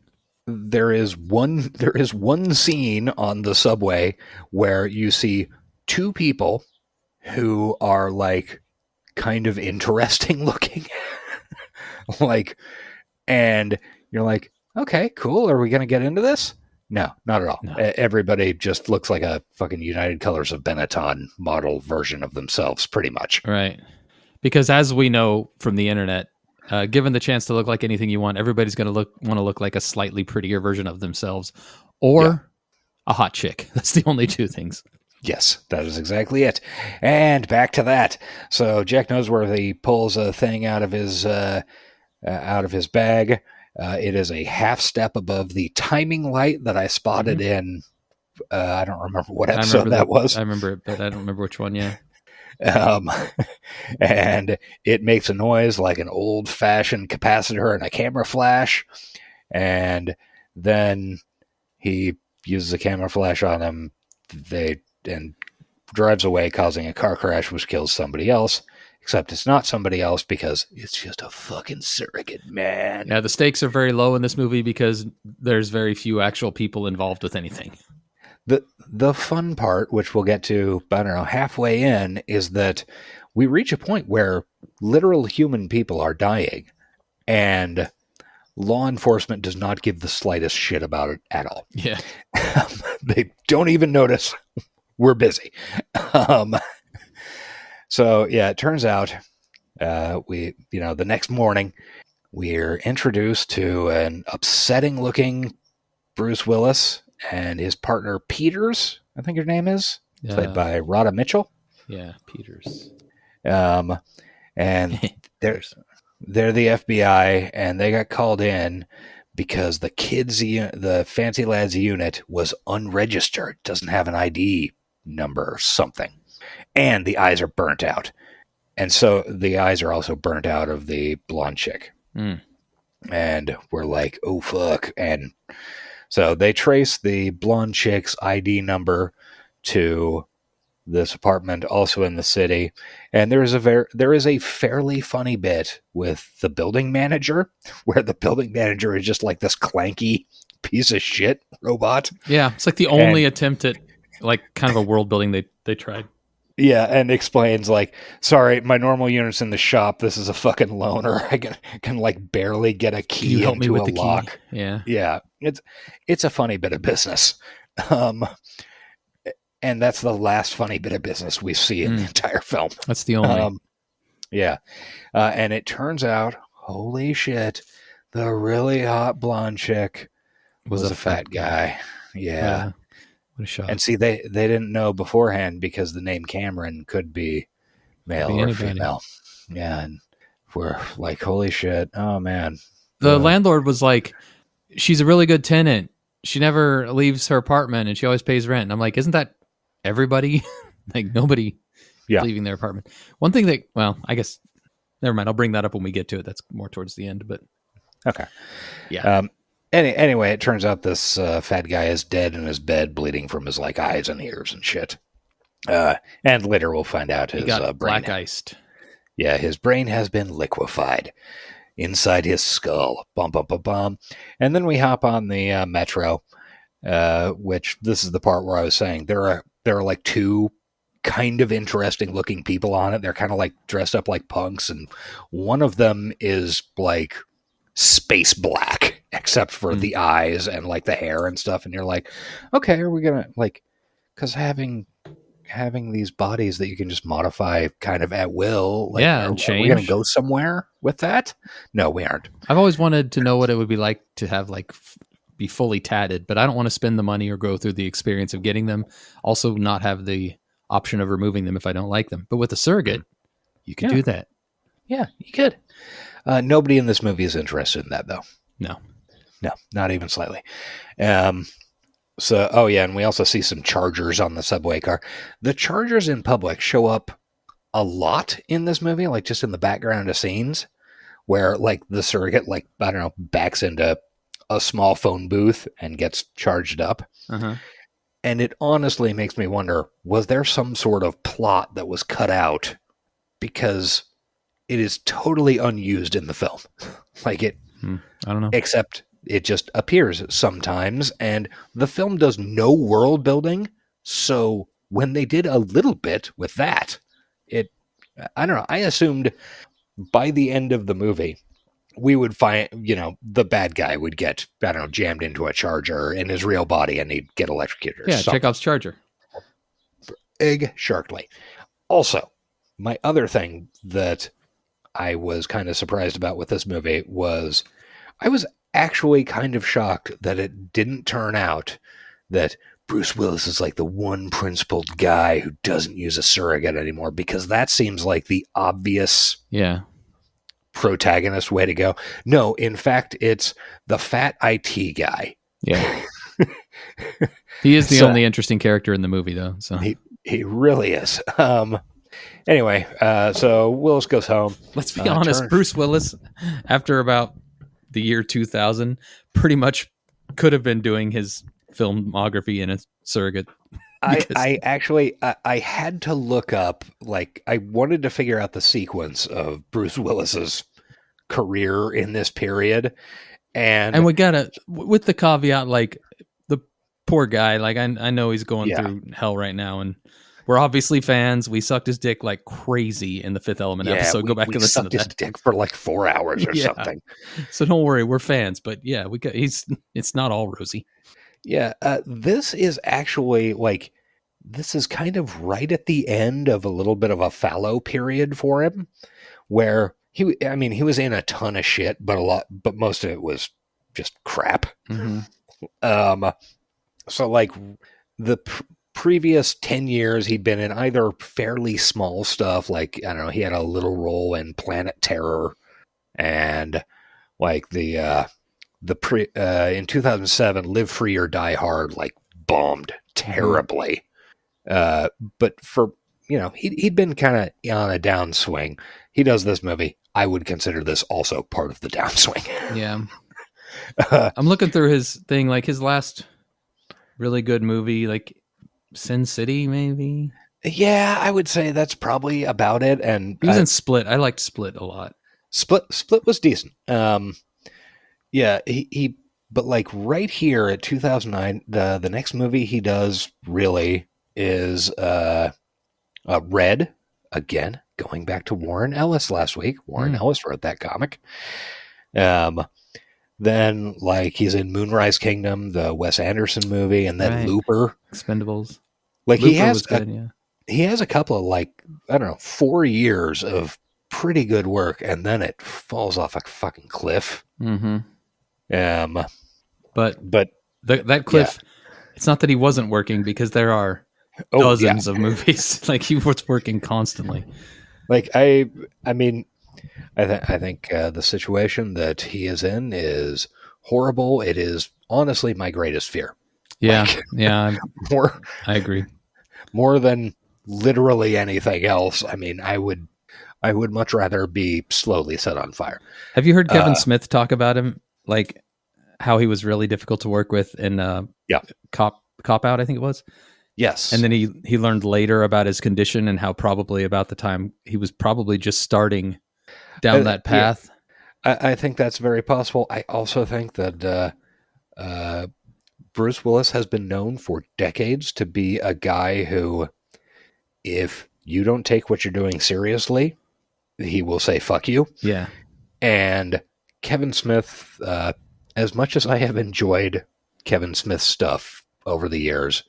there is one scene on the subway where you see two people who are like kind of interesting looking. And you're like, okay, cool. Are we going to get into this? No, not at all. No. Everybody just looks like a fucking United Colors of Benetton model version of themselves, pretty much. Right. Because as we know from the internet, given the chance to look like anything you want, everybody's going to want to look like a slightly prettier version of themselves or a hot chick. That's the only two things. Yes, that is exactly it. And back to that. So Jack Noseworthy pulls a thing out of his bag. It is a half step above the timing light that I spotted in. I don't remember what episode that was. I remember it, but I don't remember which one. Yeah. And it makes a noise like an old-fashioned capacitor and a camera flash. And then he uses a camera flash on them. And drives away, causing a car crash, which kills somebody else. Except it's not somebody else because it's just a fucking surrogate, man. Yeah, the stakes are very low in this movie because there's very few actual people involved with anything. The fun part, which we'll get to, I don't know, halfway in, is that we reach a point where literal human people are dying, and law enforcement does not give the slightest shit about it at all. Yeah. They don't even notice. We're busy. So yeah, it turns out the next morning we're introduced to an upsetting looking Bruce Willis and his partner Peters, I think her name is, played by Rhoda Mitchell. Yeah, Peters. And they're the FBI, and they got called in because the Fancy Lads unit was unregistered, doesn't have an ID number or something. And the eyes are burnt out. And so the eyes are also burnt out of the blonde chick. Mm. And we're like, oh, fuck. And so they trace the blonde chick's ID number to this apartment also in the city. And there is a fairly funny bit with the building manager, where the building manager is just like this clanky piece of shit robot. Yeah, it's like the only attempt at like kind of a world building they tried. Yeah, and explains like, sorry, my normal unit's in the shop. This is a fucking loner. I can like barely get a key help me into with a the lock. key? Yeah. Yeah. It's a funny bit of business. And that's the last funny bit of business we see in the entire film. That's the only. Yeah. And it turns out, holy shit, the really hot blonde chick was a fat guy. Yeah. What a shot. And see, they didn't know beforehand because the name Cameron could be male or anybody. female. Yeah. And we're like, holy shit. Oh, man. The landlord was like, she's a really good tenant. She never leaves her apartment and she always pays rent. And I'm like, isn't that everybody? Like nobody leaving their apartment. One thing that, well, I guess, never mind. I'll bring that up when we get to it. That's more towards the end, but. Okay. Yeah. Anyway, it turns out this fat guy is dead in his bed, bleeding from his like eyes and ears and shit. And later we'll find out his he got brain. black iced. Yeah, his brain has been liquefied inside his skull. Bum, bum, bum, bum. And then we hop on the metro, which this is the part where I was saying there are like two kind of interesting looking people on it. They're kind of like dressed up like punks, and one of them is like space black, except for the eyes and like the hair and stuff. And you're like, okay, are we gonna like, because having these bodies that you can just modify kind of at will, like, and are change. we gonna go somewhere with that? No, we aren't. I've always wanted to know what it would be like to have like be fully tatted, but I don't want to spend the money or go through the experience of getting them. Also, not have the option of removing them if I don't like them. But with a surrogate, you can do that. Yeah, you could. Nobody in this movie is interested in that, though. No, not even slightly. So, oh yeah, and we also see some chargers on the subway car. The chargers in public show up a lot in this movie, like just in the background of scenes where like the surrogate, like, I don't know, backs into a small phone booth and gets charged up. Uh-huh. And it honestly makes me wonder, was there some sort of plot that was cut out? Because it is totally unused in the film. Like it, I don't know. except it just appears sometimes, and the film does no world building. So when they did a little bit with that, I don't know. I assumed by the end of the movie, we would find, the bad guy would get, I don't know, jammed into a charger in his real body and he'd get electrocuted. Yeah, Chekhov's charger. Exactly. Also, my other thing that I was kind of surprised about with this movie was I was actually kind of shocked that it didn't turn out that Bruce Willis is like the one principled guy who doesn't use a surrogate anymore, because that seems like the obvious protagonist way to go. No, in fact, it's the fat IT guy. Yeah. He is the only interesting character in the movie, though. So he really is. Anyway, so Willis goes home. Let's be honest, Bruce Willis, after about the year 2000, pretty much could have been doing his filmography in a surrogate. I actually had to look up, like, I wanted to figure out the sequence of Bruce Willis's career in this period. And we gotta, with the caveat, like, the poor guy, like, I know he's going through hell right now, and we're obviously fans. We sucked his dick like crazy in the Fifth Element episode. Go back and listen to that. His dick for like 4 hours or something. So don't worry, we're fans. But yeah, it's not all rosy. Yeah, this is actually like, this is kind of right at the end of a little bit of a fallow period for him, where he was in a ton of shit, but most of it was just crap. Mm-hmm. So like the previous 10 years, he'd been in either fairly small stuff, like, I don't know, he had a little role in Planet Terror, and like in 2007, Live Free or Die Hard, like, bombed terribly. But for, he'd been kind of on a downswing. He does this movie. I would consider this also part of the downswing. Yeah. I'm looking through his thing, like his last really good movie, like Sin City, maybe. Yeah, I would say that's probably about it. And he was in Split. I liked Split a lot. Split was decent. Yeah, he but like right here at 2009, the next movie he does really is Red, again, going back to Warren Ellis last week. Warren Ellis wrote that comic. Then, like, he's in Moonrise Kingdom, the Wes Anderson movie, and then Looper. Expendables. Like, Looper he has a couple of, like, I don't know, 4 years of pretty good work, and then it falls off a fucking cliff. Mm-hmm. But that cliff, it's not that he wasn't working, because there are dozens of movies. Like, he was working constantly. Like, I mean, I think the situation that he is in is horrible. It is honestly my greatest fear. Yeah, More, I agree. More than literally anything else. I mean, I would much rather be slowly set on fire. Have you heard Kevin Smith talk about him, like how he was really difficult to work with in Cop Out, I think it was? Yes. And then he learned later about his condition and how probably about the time he was probably just starting down that path. Yeah. I think that's very possible. I also think that Bruce Willis has been known for decades to be a guy who, if you don't take what you're doing seriously, he will say, fuck you. Yeah. And Kevin Smith, as much as I have enjoyed Kevin Smith's stuff over the years,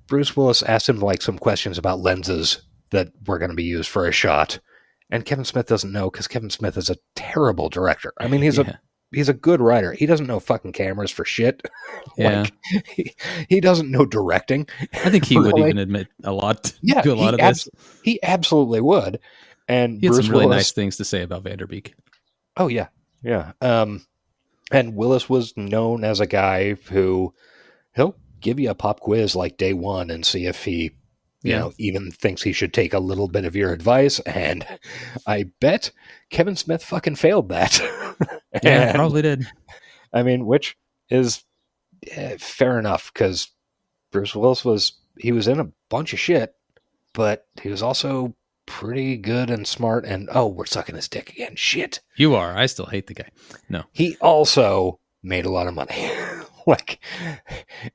Bruce Willis asked him like some questions about lenses that were going to be used for a shot. And Kevin Smith doesn't know, because Kevin Smith is a terrible director. I mean, he's a good writer. He doesn't know fucking cameras for shit. Yeah. He doesn't know directing. I think he would even admit a lot. Yeah, to a lot of this. He absolutely would. And he had Bruce some really Willis, nice things to say about Vanderbeek. Oh yeah, yeah. And Willis was known as a guy who he'll give you a pop quiz like day one and see if he, even thinks he should take a little bit of your advice. And I bet Kevin Smith fucking failed that. Yeah, probably did. I mean, which is fair enough, because Bruce Willis was in a bunch of shit, but he was also pretty good and smart. And we're sucking his dick again. Shit. You are. I still hate the guy. No. He also made a lot of money.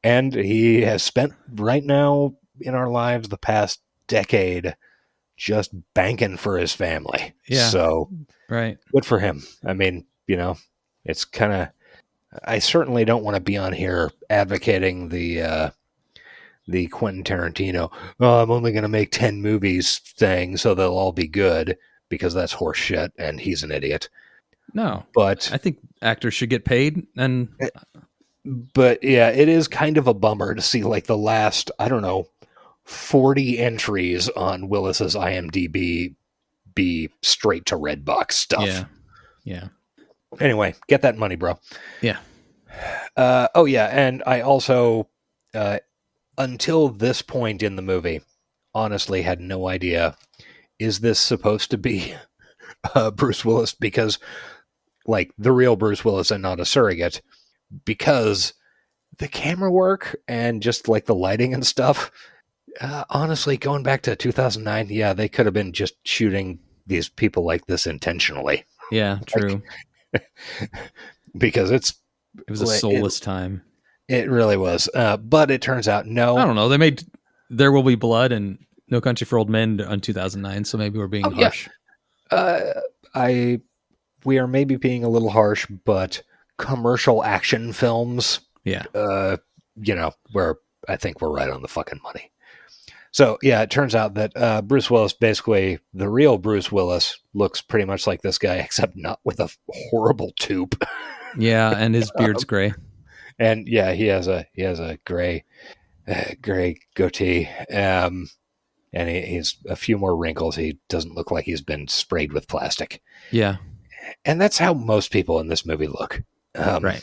And he has spent right now in our lives the past decade just banking for his family. Yeah. So right. Good for him. I mean, it's kind of, I certainly don't want to be on here advocating the Quentin Tarantino, I'm only going to make 10 movies thing so they'll all be good, because that's horse shit and he's an idiot. No, but I think actors should get paid. But yeah, it is kind of a bummer to see like the last, 40 entries on Willis's IMDb be straight to Redbox stuff. Yeah. Anyway, get that money, bro. Yeah. And I also, until this point in the movie, honestly had no idea, is this supposed to be Bruce Willis? Because, like, the real Bruce Willis and not a surrogate. Because the camera work and just, like, the lighting and stuff, honestly, going back to 2009, yeah, they could have been just shooting these people like this intentionally. Yeah, true. Because it was a soulless time. It really was. But it turns out, no. I don't know. They made There Will Be Blood and No Country for Old Men in 2009, so maybe we're being harsh. Yeah. We are maybe being a little harsh, but commercial action films, where I think we're right on the fucking money. So, yeah, it turns out that Bruce Willis, basically, the real Bruce Willis, looks pretty much like this guy, except not with a horrible toque. Yeah, and his beard's gray. And yeah, he has a gray goatee, and he's a few more wrinkles. He doesn't look like he's been sprayed with plastic. Yeah, and that's how most people in this movie look. Right.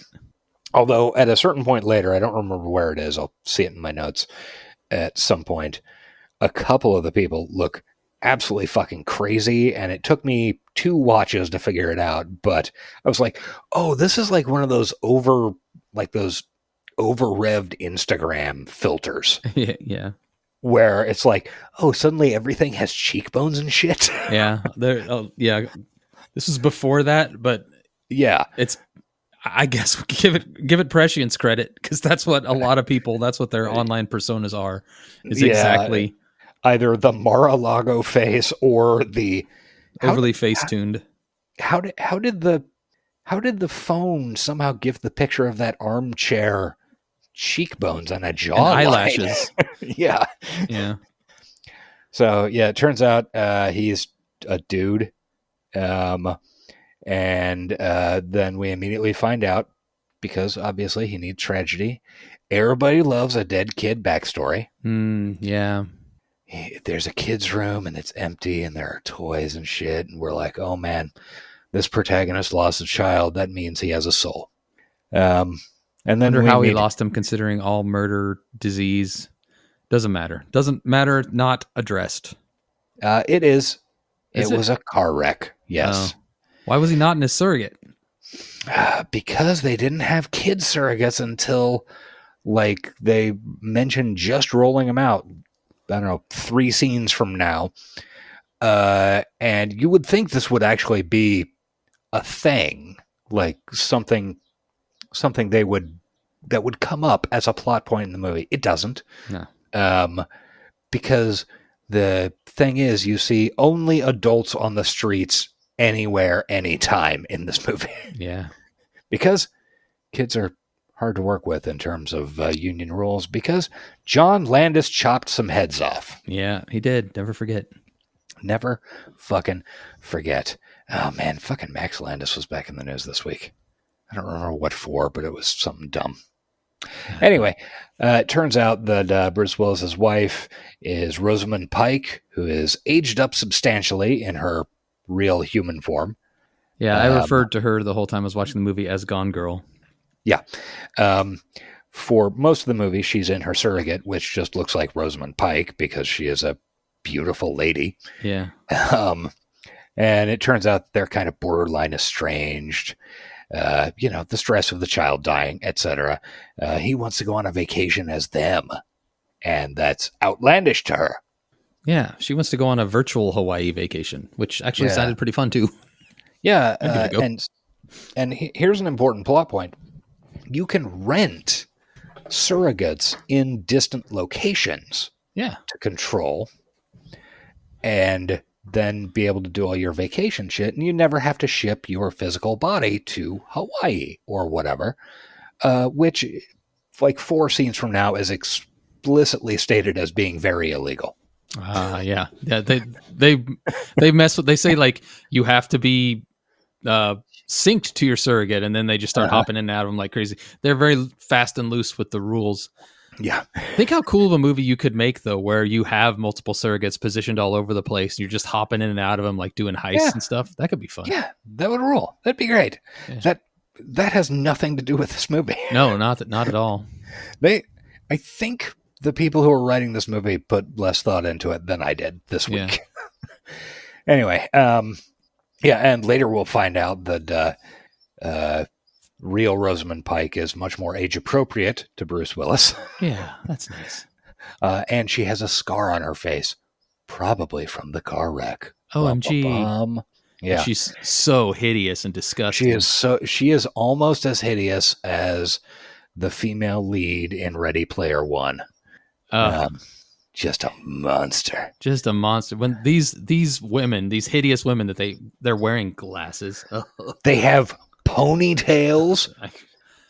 Although at a certain point later, I don't remember where it is. I'll see it in my notes at some point. A couple of the people look absolutely fucking crazy, and it took me 2 watches to figure it out. But I was like, "Oh, this is like one of those over-revved Instagram filters." Yeah. Where it's like, oh, suddenly everything has cheekbones and shit. Yeah. This is before that, but yeah, it's. I guess give it prescience credit, because that's what a lot of people. That's what their online personas are. Is exactly either the Mar-a-Lago face or the overly face-tuned. How did the phone somehow give the picture of that armchair cheekbones and a jawline? And eyelashes? Yeah. So yeah, it turns out he's a dude, and then we immediately find out, because obviously he needs tragedy. Everybody loves a dead kid backstory. Yeah. There's a kid's room and it's empty and there are toys and shit. And we're like, oh man, this protagonist lost a child. That means he has a soul. And then wonder how he lost him, considering all murder, disease. Doesn't matter. Doesn't matter. Not addressed. It is. It was a car wreck. Yes. Why was he not in his surrogate? Because they didn't have kid surrogates until, like, they mentioned just rolling them out. I don't know, 3 scenes from now. And you would think this would actually be a thing, like something that would come up as a plot point in the movie. It doesn't. No. Because the thing is, you see only adults on the streets anywhere, anytime in this movie. Yeah. Because kids are hard to work with in terms of union rules, because John Landis chopped some heads off. Yeah, he did. Never forget. Never fucking forget. Oh man, fucking Max Landis was back in the news this week. I don't remember what for, but it was something dumb. Anyway, it turns out that Bruce Willis's wife is Rosamund Pike, who is aged up substantially in her real human form. Yeah, I referred to her the whole time I was watching the movie as Gone Girl. Yeah. for most of the movie, she's in her surrogate, which just looks like Rosamund Pike because she is a beautiful lady. Yeah. And it turns out they're kind of borderline estranged. The stress of the child dying, etc. He wants to go on a vacation as them, and that's outlandish to her. Yeah, she wants to go on a virtual Hawaii vacation, which actually sounded pretty fun too. Yeah, and here's an important plot point. You can rent surrogates in distant locations to control and then be able to do all your vacation shit, and you never have to ship your physical body to Hawaii or whatever, which, like 4 scenes from now, is explicitly stated as being very illegal. Yeah. They mess with. They say like you have to be synced to your surrogate, and then they just start hopping in and out of them like crazy. They're very fast and loose with the rules. Yeah. Think how cool of a movie you could make though, where you have multiple surrogates positioned all over the place, and you're just hopping in and out of them, like doing heists and stuff. That could be fun. Yeah, that would rule. That'd be great. Yeah. That has nothing to do with this movie. No, not at all. I think the people who are writing this movie put less thought into it than I did this week. Anyway, and later we'll find out that real Rosamund Pike is much more age appropriate to Bruce Willis. Yeah, that's nice. And she has a scar on her face, probably from the car wreck. OMG. Yeah. She's so hideous and disgusting. She is almost as hideous as the female lead in Ready Player One. Just a monster. Just a monster. When these women, these hideous women that they're wearing glasses. They have ponytails,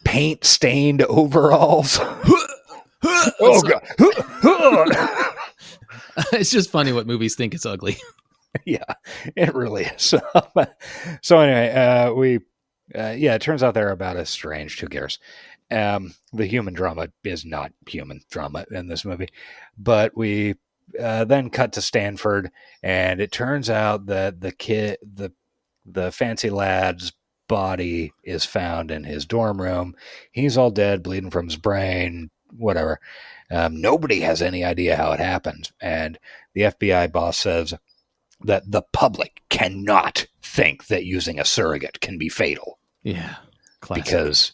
paint stained overalls. Oh god. It's just funny what movies think it's ugly. Yeah, it really is. So anyway, it turns out they're about estranged. Who cares? The human drama is not human drama in this movie, but we then cut to Stanford, and it turns out that the fancy lad's body is found in his dorm room. He's all dead, bleeding from his brain, whatever. Nobody has any idea how it happened, and the FBI boss says that the public cannot think that using a surrogate can be fatal. Yeah, classic. Because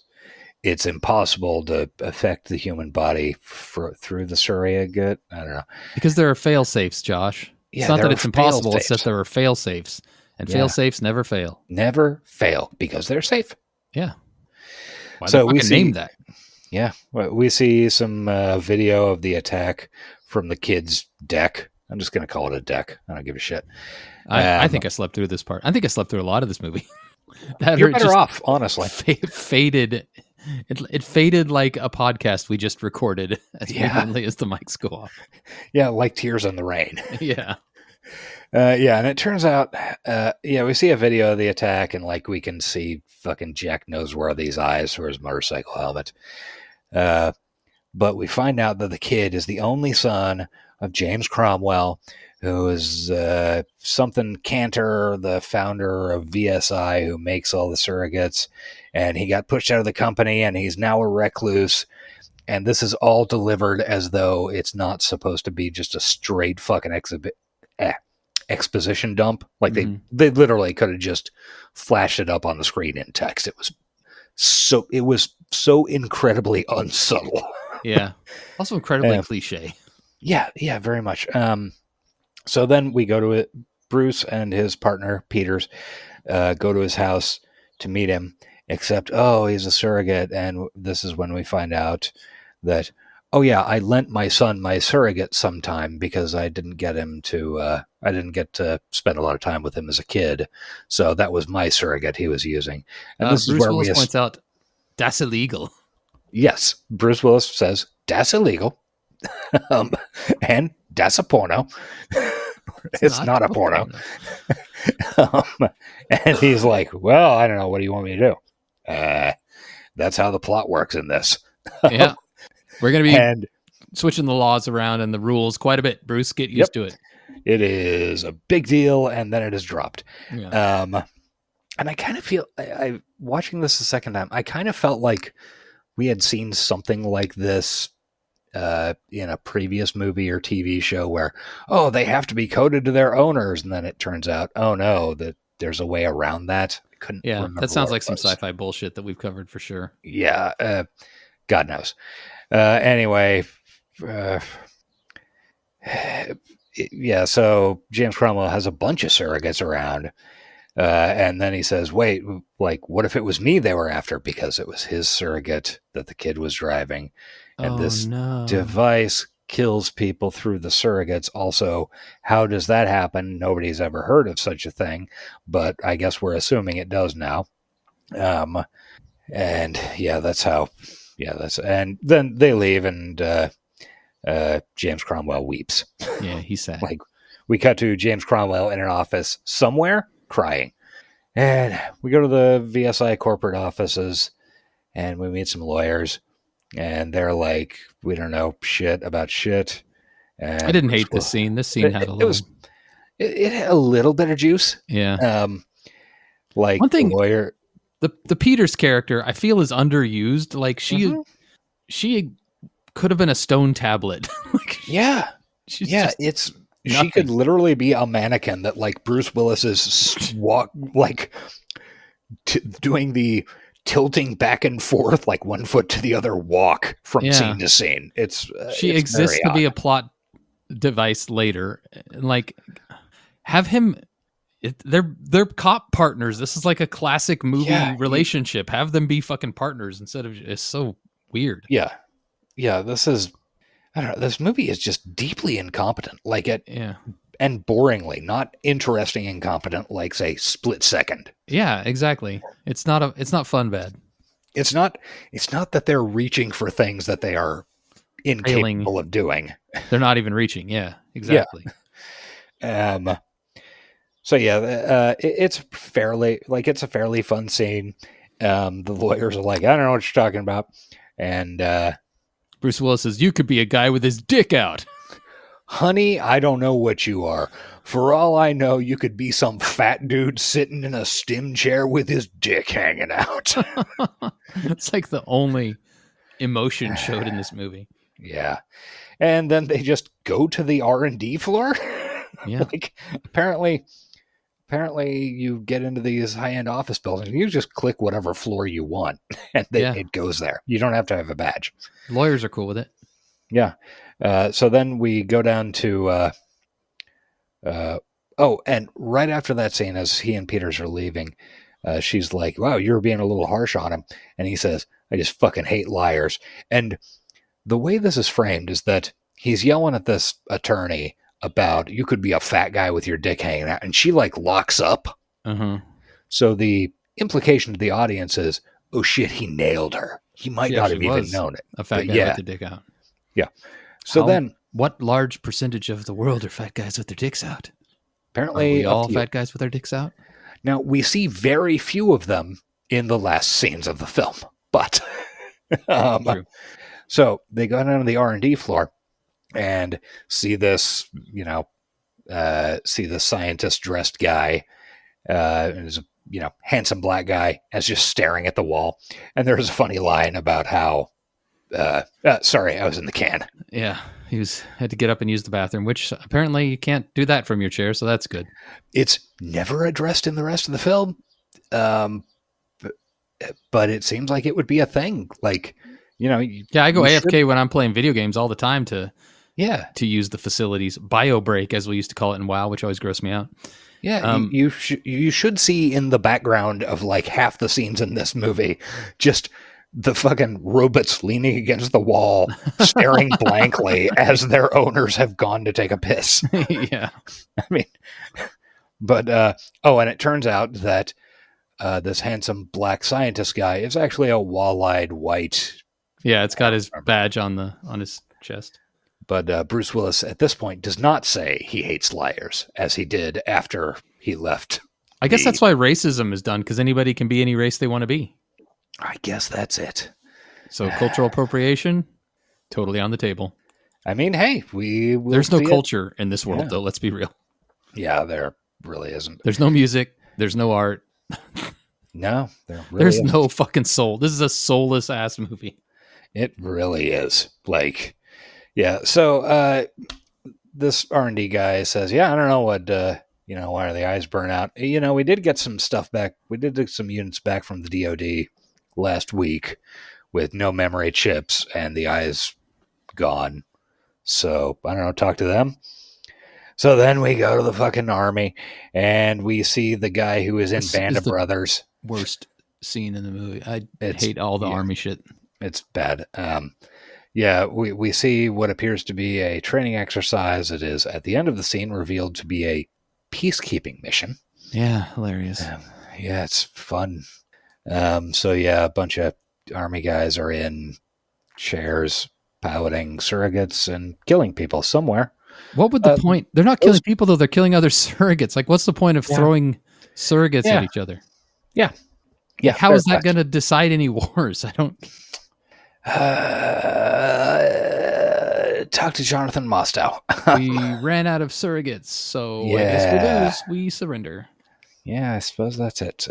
it's impossible to affect the human body through the surrogate. I don't know. Because there are fail safes, Josh. Yeah, it's not that it's impossible, it's that there are fail safes. And fail safes never fail. Never fail because they're safe. Yeah. Why so we name that. Yeah. We see some video of the attack from the kid's deck. I'm just going to call it a deck. I don't give a shit. I think I slept through this part. I think I slept through a lot of this movie. You're better off, honestly. Faded. It faded like a podcast we just recorded as randomly as the mics go off. Yeah, like Tears in the Rain. Yeah. And it turns out, we see a video of the attack, and like we can see fucking Jack knows where these eyes for his motorcycle helmet. But we find out that the kid is the only son of James Cromwell, who is something Cantor, the founder of VSI, who makes all the surrogates, and he got pushed out of the company, and he's now a recluse. And this is all delivered as though it's not supposed to be just a straight fucking exposition dump. Like they literally could have just flashed it up on the screen in text. It was so incredibly unsubtle. Yeah. Also incredibly cliche. Yeah, very much. So then we go to it. Bruce and his partner, Peters, go to his house to meet him, except, he's a surrogate. And this is when we find out that, I lent my son my surrogate sometime because I didn't get to spend a lot of time with him as a kid. So that was my surrogate he was using. And this Bruce is where Willis points out, that's illegal. Yes, Bruce Willis says, that's illegal. And that's a porno. It's not a porno. And he's like, well, I don't know. What do you want me to do? That's how the plot works in this. Yeah. We're going to be switching the laws around and the rules quite a bit. Bruce, get used to it. It is a big deal, and then it is dropped. Yeah. And I kind of feel, watching this the second time, I kind of felt like we had seen something like this in a previous movie or TV show where, oh, they have to be coded to their owners. And then it turns out, oh no, that there's a way around that. I couldn't remember that sounds what like it some was. sci-fi bullshit that we've covered for sure. Yeah. God knows. Anyway, yeah, so James Cromwell has a bunch of surrogates around. And then he says, wait, like, what if it was me they were after? Because it was his surrogate that the kid was driving. And this device kills people through the surrogates. Also, how does that happen? Nobody's ever heard of such a thing, but I guess we're assuming it does now. And yeah, that's how, and then they leave and James Cromwell weeps. Yeah, he's sad. Like, we cut to James Cromwell in an office somewhere crying. And we go to the VSI corporate offices and we meet some lawyers. And they're like, we don't know shit about shit. And I didn't hate this scene. This scene had a little... It had a little bit of juice. Yeah. Like, one thing, the lawyer... The Peters character, I feel, is underused. Like, she could have been a stone tablet. Like, yeah. She could literally be a mannequin that, like, Bruce Willis is doing the tilting back and forth, like one foot to the other walk from scene to scene. She exists to be a plot device later. Like, have him... They're cop partners. This is like a classic movie relationship. Have them be fucking partners instead of... It's so weird. Yeah. This is... I don't know. This movie is just deeply incompetent. Like and boringly, not interesting incompetent, like, say, Split Second. Yeah, exactly. It's not fun bad. It's not that they're reaching for things that they are incapable of doing. They're not even reaching. Yeah, exactly. Yeah. So yeah, it's a fairly fun scene. The lawyers are like, I don't know what you're talking about. And Bruce Willis says, you could be a guy with his dick out. Honey, I don't know what you are. For all I know, you could be some fat dude sitting in a stim chair with his dick hanging out. It's like the only emotion showed in this movie. Yeah. And then they just go to the R&D floor. Yeah. Like, apparently you get into these high-end office buildings, you just click whatever floor you want, and it goes there. You don't have to have a badge. Lawyers are cool with it. Yeah. So then we go down to... and right after that scene, as he and Peters are leaving, she's like, wow, you're being a little harsh on him. And he says, I just fucking hate liars. And the way this is framed is that he's yelling at this attorney about, you could be a fat guy with your dick hanging out. And she, like, locks up. So the implication to the audience is, oh shit, he nailed her. He might not have even known it. A fat guy with the dick out. Yeah. So then... What large percentage of the world are fat guys with their dicks out? Apparently... Are we all fat guys with our dicks out? Now, we see very few of them in the last scenes of the film. But... so they go down to the R&D floor and see this, see the scientist dressed guy, and is a, handsome black guy, as just staring at the wall. And there's a funny line about how, sorry, I was in the can. Yeah. He had to get up and use the bathroom, which apparently you can't do that from your chair. So that's good. It's never addressed in the rest of the film. But it seems like it would be a thing. Like, I go AFK when I'm playing video games all the time to use the facilities. Bio break, as we used to call it in WoW, which always grossed me out. Yeah, you should see in the background of like half the scenes in this movie, just the fucking robots leaning against the wall, staring blankly as their owners have gone to take a piss. Yeah. I mean, but, and it turns out that this handsome black scientist guy is actually a wall-eyed white. Yeah, it's got his badge on his chest. But Bruce Willis at this point does not say he hates liars, as he did after he left. I guess that's why racism is done, because anybody can be any race they want to be. I guess that's it. So cultural appropriation, totally on the table. I mean, hey, there's no culture in this world, though. Let's be real. Yeah, there really isn't. There's no music. There's no art. No, there really isn't. No fucking soul. This is a soulless ass movie. It really is. Like, yeah. So this R&D guy says, yeah, I don't know what, why are the eyes burn out? We did get some stuff back. We did get some units back from the DoD last week with no memory chips and the eyes gone. So, I don't know, talk to them. So then we go to the fucking army and we see the guy who is in Band of Brothers. Worst scene in the movie. I hate all the army shit. It's bad. We see what appears to be a training exercise. It is at the end of the scene revealed to be a peacekeeping mission. Yeah, hilarious. Yeah, it's fun. A bunch of army guys are in chairs piloting surrogates and killing people somewhere. What would the point? They're not killing people, though. They're killing other surrogates. Like, what's the point of throwing surrogates at each other? Yeah. Yeah. How is that going to decide any wars? I don't... Talk to Jonathan Mostow. We ran out of surrogates, so I guess we lose. We surrender. Yeah, I suppose that's it.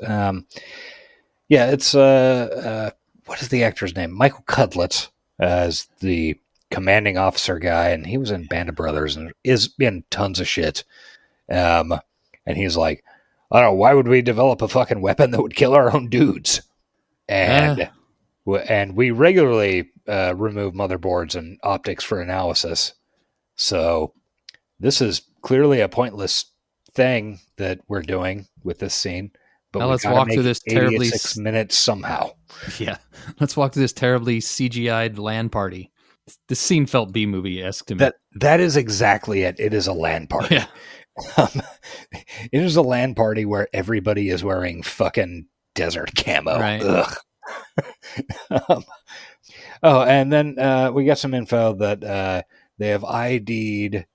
It's what is the actor's name? Michael Cudlitz as the commanding officer guy, and he was in Band of Brothers and is in tons of shit. And he's like, I don't know, why would we develop a fucking weapon that would kill our own dudes? And we regularly remove motherboards and optics for analysis. So this is clearly a pointless thing that we're doing with this scene. But now let's walk through this terribly 6 minutes somehow. Yeah, let's walk through this terribly CGI'd LAN party. This scene felt B-movie-esque to me. That is exactly it. It is a LAN party. Yeah. It is a LAN party where everybody is wearing fucking desert camo. Right. Ugh. And then we got some info that they have ID'd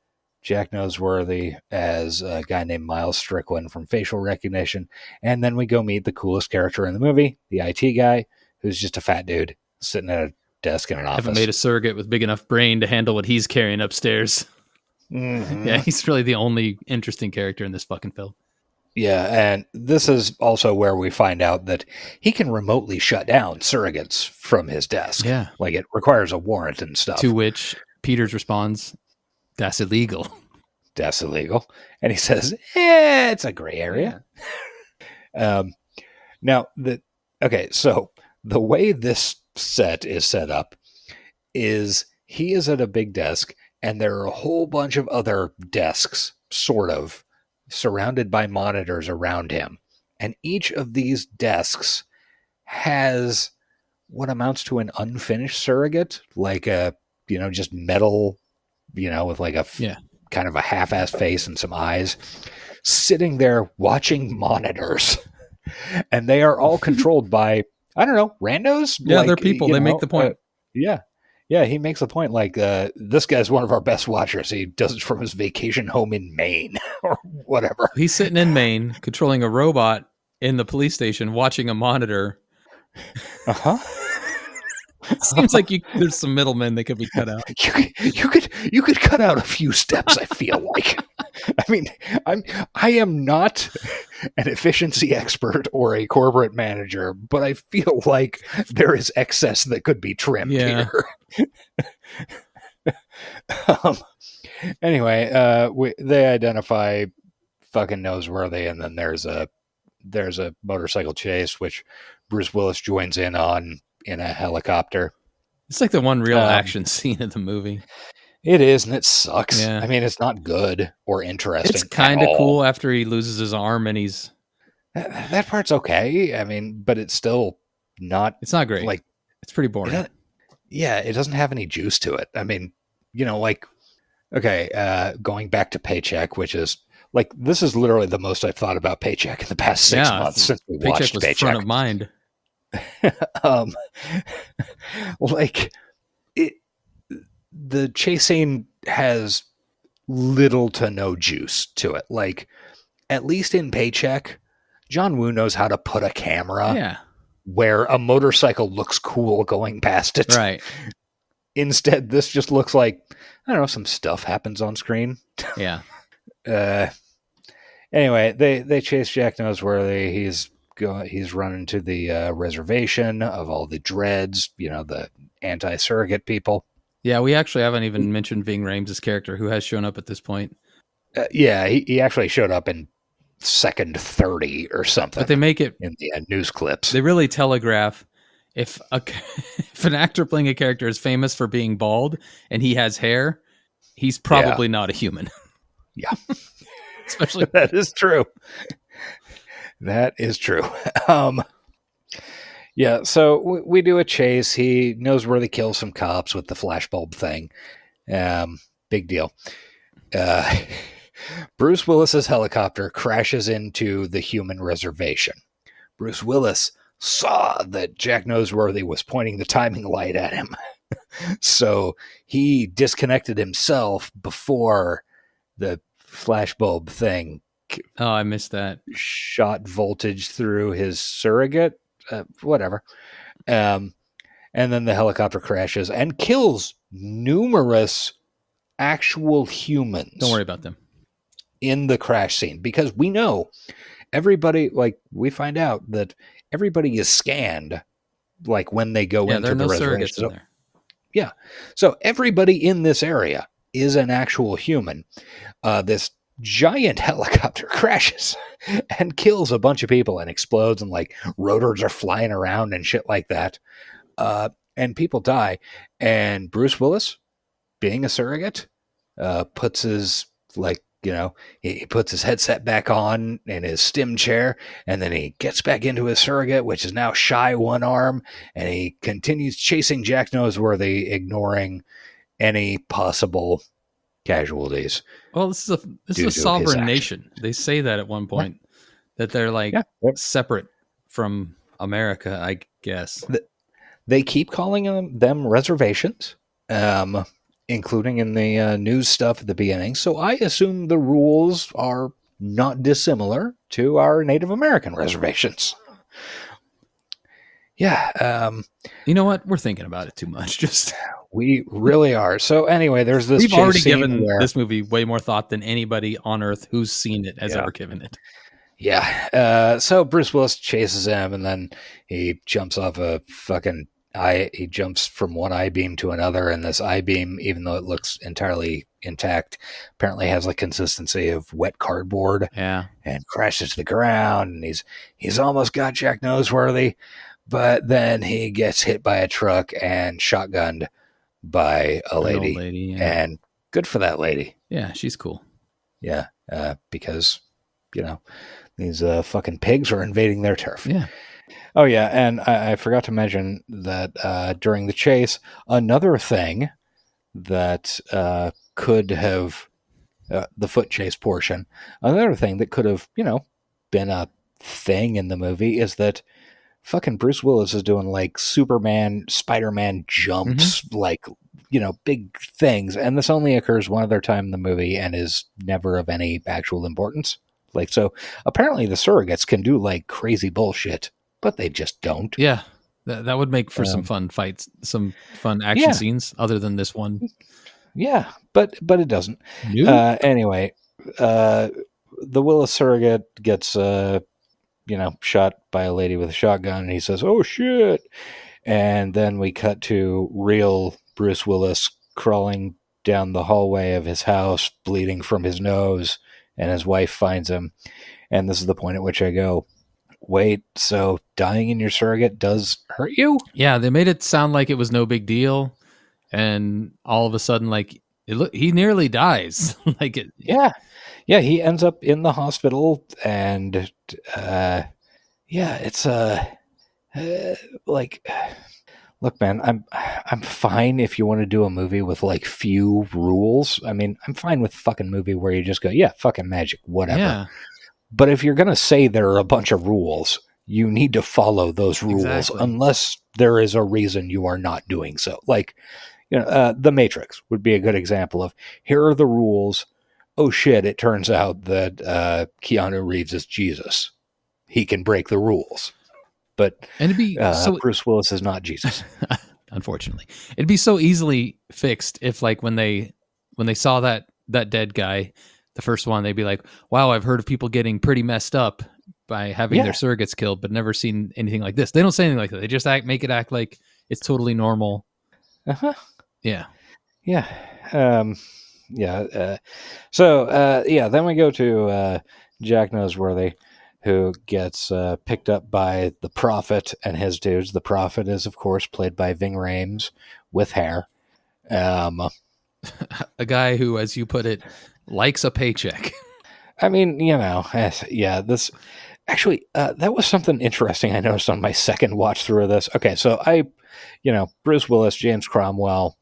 Jack Noseworthy as a guy named Miles Strickland from facial recognition. And then we go meet the coolest character in the movie, the IT guy, who's just a fat dude sitting at a desk in an office. Haven't made a surrogate with big enough brain to handle what he's carrying upstairs. Mm-hmm. Yeah, he's really the only interesting character in this fucking film. Yeah, and this is also where we find out that he can remotely shut down surrogates from his desk. Yeah. Like, it requires a warrant and stuff. To which Peters responds, that's illegal. That's illegal. And he says, it's a gray area. Yeah. So the way this set is set up is he is at a big desk and there are a whole bunch of other desks, sort of, surrounded by monitors around him. And each of these desks has what amounts to an unfinished surrogate, like a, just metal, with like a kind of a half-assed face and some eyes, sitting there watching monitors. And they are all controlled by, I don't know, randos? Yeah, they're people. They make the point. Yeah, he makes the point, like, this guy's one of our best watchers. He does it from his vacation home in Maine or whatever. He's sitting in Maine, controlling a robot in the police station, watching a monitor. Uh-huh. Seems like there's some middlemen that could be cut out. You could cut out a few steps, I feel like. I mean, I am not an efficiency expert or a corporate manager, but I feel like there is excess that could be trimmed here. Anyway, they identify fucking Noseworthy, and then there's a motorcycle chase, which Bruce Willis joins in on in a helicopter. It's like the one real action scene of the movie. It is, and it sucks. Yeah. I mean, it's not good or interesting. It's kind of cool after he loses his arm and he's... That part's okay. I mean, but it's still not... It's not great. Like, it's pretty boring. It doesn't have any juice to it. I mean, going back to Paycheck, which is... Like, this is literally the most I've thought about Paycheck in the past 6 months since we watched Paycheck. Front of mind. The chase scene has little to no juice to it. Like, at least in Paycheck, John Woo knows how to put a camera where a motorcycle looks cool going past it. Right. Instead, this just looks like, I don't know, some stuff happens on screen. Yeah. Anyway, they chase Jack Noseworthy. He's he's running to the reservation of all the dreads, the anti-surrogate people. Yeah, we actually haven't even mentioned Ving Rhames' character, who has shown up at this point. Yeah, he actually showed up in second 30 or something. But they make it in the news clips. They really telegraph if if an actor playing a character is famous for being bald and he has hair, he's probably not a human. Yeah. Especially that is true. That is true. Yeah, so we do a chase. He knows where to kill some cops with the flashbulb thing. Big deal. Bruce Willis's helicopter crashes into the human reservation. Bruce Willis saw that Jack Noseworthy was pointing the timing light at him. So he disconnected himself before the flashbulb thing. Oh, I missed that. Shot voltage through his surrogate. Whatever. And then the helicopter crashes and kills numerous actual humans. Don't worry about them. In the crash scene, because we know everybody, we find out that everybody is scanned, when they go into the reservation. Surrogates in there. Yeah. So everybody in this area is an actual human. This giant helicopter crashes and kills a bunch of people and explodes, and rotors are flying around and shit like that. And people die. And Bruce Willis, being a surrogate, puts his he puts his headset back on in his stim chair, and then he gets back into his surrogate, which is now shy one arm, and he continues chasing Jack Noseworthy, ignoring any possible casualties. Well, this is a sovereign nation. They say that at one point, that they're separate from America, I guess. They keep calling them reservations. Including in the news stuff at the beginning. So I assume the rules are not dissimilar to our Native American reservations. Yeah. You know what? We're thinking about it too much. We really are. So anyway, there's this. We've already given this movie way more thought than anybody on Earth who's seen it has ever given it. Yeah. So Bruce Willis chases him, and then he jumps off a fucking he jumps from one I-beam to another, and this I-beam, even though it looks entirely intact, apparently has the consistency of wet cardboard. Yeah. And crashes to the ground, and he's almost got Jack Noseworthy, but then he gets hit by a truck and shotgunned by a lady. An old lady, yeah. And good for that lady. Yeah, she's cool. Yeah, because, these fucking pigs are invading their turf. Yeah. Oh, yeah, and I forgot to mention that during the chase, another thing that could have, the foot chase portion, another thing that could have, been a thing in the movie is that fucking Bruce Willis is doing Superman, Spider-Man jumps, big things, and this only occurs one other time in the movie and is never of any actual importance. So apparently the surrogates can do crazy bullshit, but they just don't. Yeah, that would make for some fun fights, some fun action scenes, other than this one. Yeah, but it doesn't. Anyway, the Willis surrogate gets shot by a lady with a shotgun, and he says, "Oh shit!" And then we cut to real Bruce Willis crawling down the hallway of his house, bleeding from his nose, and his wife finds him. And this is the point at which I go, wait, so dying in your surrogate does hurt you? Yeah, they made it sound like it was no big deal, and all of a sudden, he nearly dies. Yeah, he ends up in the hospital, and it's look, man, I'm fine if you want to do a movie with few rules. I mean, I'm fine with a fucking movie where you just go, yeah, fucking magic, whatever. Yeah. But if you're going to say there are a bunch of rules, you need to follow those rules, unless there is a reason you are not doing so. The Matrix would be a good example of, here are the rules. Oh shit, it turns out that Keanu Reeves is Jesus. He can break the rules. But it'd be Bruce Willis is not Jesus. Unfortunately. It'd be so easily fixed if when they saw that dead guy, the first one, they'd be like, wow, I've heard of people getting pretty messed up by having their surrogates killed, but never seen anything like this. They don't say anything like that. They just make it act like it's totally normal. Uh-huh. Yeah. Yeah. Then we go to Jack Noseworthy, who gets picked up by the Prophet and his dudes. The Prophet is, of course, played by Ving Rhames with hair. A guy who, as you put it, likes a paycheck. I mean, this... Actually, that was something interesting I noticed on my second watch through of this. Okay, so Bruce Willis, James Cromwell,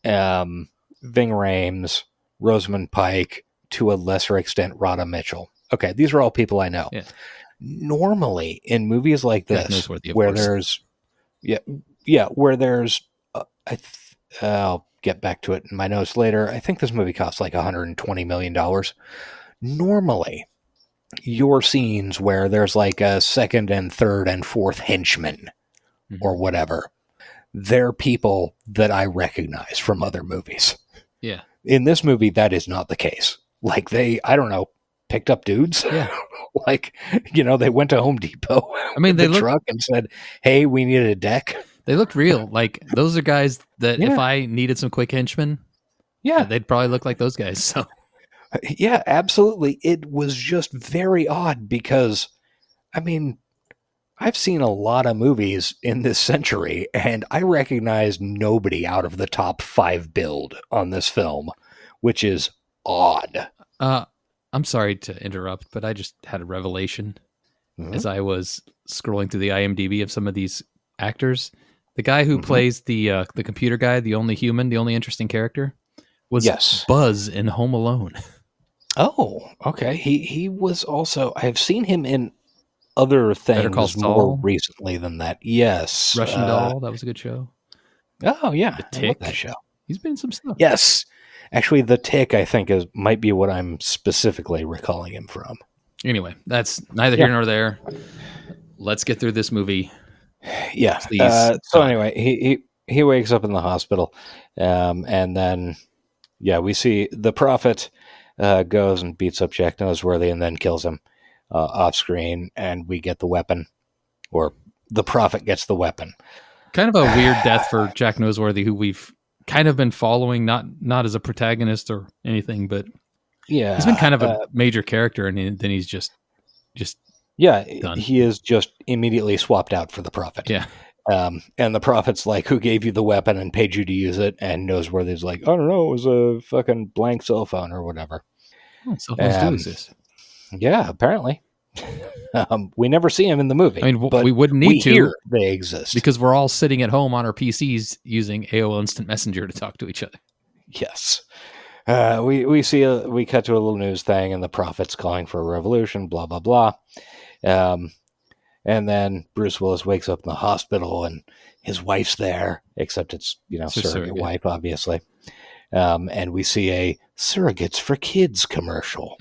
Ving Rhames, Rosamund Pike, to a lesser extent, Rhoda Mitchell. Okay, these are all people I know. Yeah. Normally, in movies like this, where there's, I'll get back to it in my notes later. I think this movie costs like $120 million. Normally, your scenes where there's like a second and third and fourth henchman or whatever, they're people that I recognize from other movies. Yeah. In this movie, that is not the case. Like they, I don't know, picked up dudes. Yeah. They went to Home Depot. I mean, they truck and said, "Hey, we need a deck." They looked real. Like those are guys that if I needed some quick henchmen, they'd probably look like those guys. So. Yeah, absolutely. It was just very odd because, I mean, I've seen a lot of movies in this century, and I recognize nobody out of the top 5 build on this film, which is odd. I'm sorry to interrupt, but I just had a revelation as I was scrolling through the IMDb of some of these actors. The guy who plays the computer guy, the only human, the only interesting character, was Buzz in Home Alone. Oh, okay. He was also, I've seen him in other things more recently than that. Yes. Russian Doll, that was a good show. Oh, yeah. The Tick. I love that show. He's been in some stuff. Yes. Actually, The Tick, I think, might be what I'm specifically recalling him from. Anyway, that's neither here nor there. Let's get through this movie. Yeah. Please. So anyway, he wakes up in the hospital, and then, we see the Prophet goes and beats up Jack Noseworthy and then kills him off screen, and we get the weapon, or the Prophet gets the weapon. Kind of a weird death for Jack Noseworthy, who we've kind of been following, not as a protagonist or anything, but he's been kind of a major character, and then he's just done. He is just immediately swapped out for the Prophet. Yeah. And the Prophet's like, "Who gave you the weapon and paid you to use it?" And Noseworthy's like, "I don't know, it was a fucking blank cell phone or whatever." Cell phones do exist. Yeah, apparently. We never see him in the movie. I mean, but we wouldn't need to. Hear they exist because we're all sitting at home on our PCs using AOL Instant Messenger to talk to each other. Yes. We cut to a little news thing, and the Prophet's calling for a revolution. Blah blah blah. And then Bruce Willis wakes up in the hospital, and his wife's there, except it's surrogate wife, obviously. And we see a Surrogates for Kids commercial.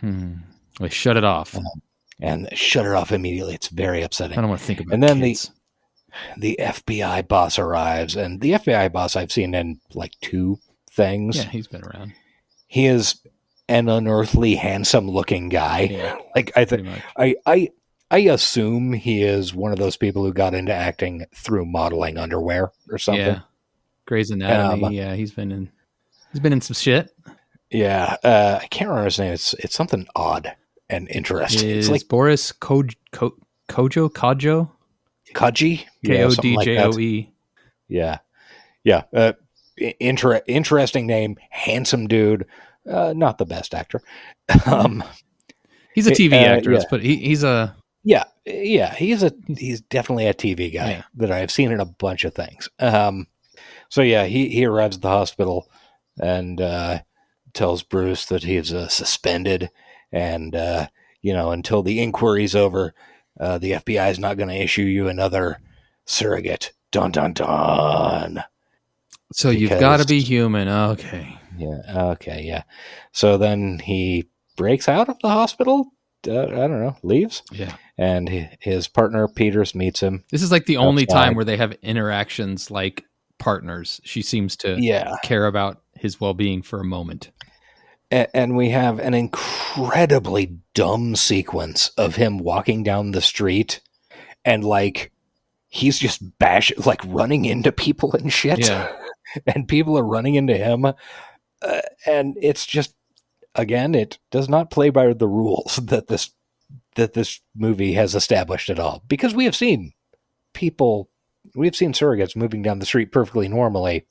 They shut it off. And shut it off immediately. It's very upsetting. I don't want to think about it. And then kids. the FBI boss arrives, and the FBI boss I've seen in like 2 things. Yeah, he's been around. He is an unearthly, handsome-looking guy. Yeah, like I assume he is one of those people who got into acting through modeling underwear or something. Yeah, Grey's Anatomy. He's been in some shit. Yeah, I can't remember his name. It's something odd and interesting. It's like Boris Kodjoe? Kaji? Kodjoe. Yeah. Interesting name. Handsome dude. Not the best actor. He's a TV actor. Let's put he's a he's definitely a TV guy that I've seen in a bunch of things. He arrives at the hospital and tells Bruce that he's suspended, and until the inquiry's over, the FBI is not going to issue you another surrogate. Dun dun dun. So you've got to be human. Okay. Yeah. Okay. Yeah. So then he breaks out of the hospital. I don't know. Leaves. Yeah. And his partner Peters meets him. This is like the only time where they have interactions like partners. She seems to care about his well-being for a moment. And we have an incredibly dumb sequence of him walking down the street and like he's just running into people and shit. Yeah. And people are running into him. And it's just, again, it does not play by the rules that this movie has established at all. Because we have seen surrogates moving down the street perfectly normally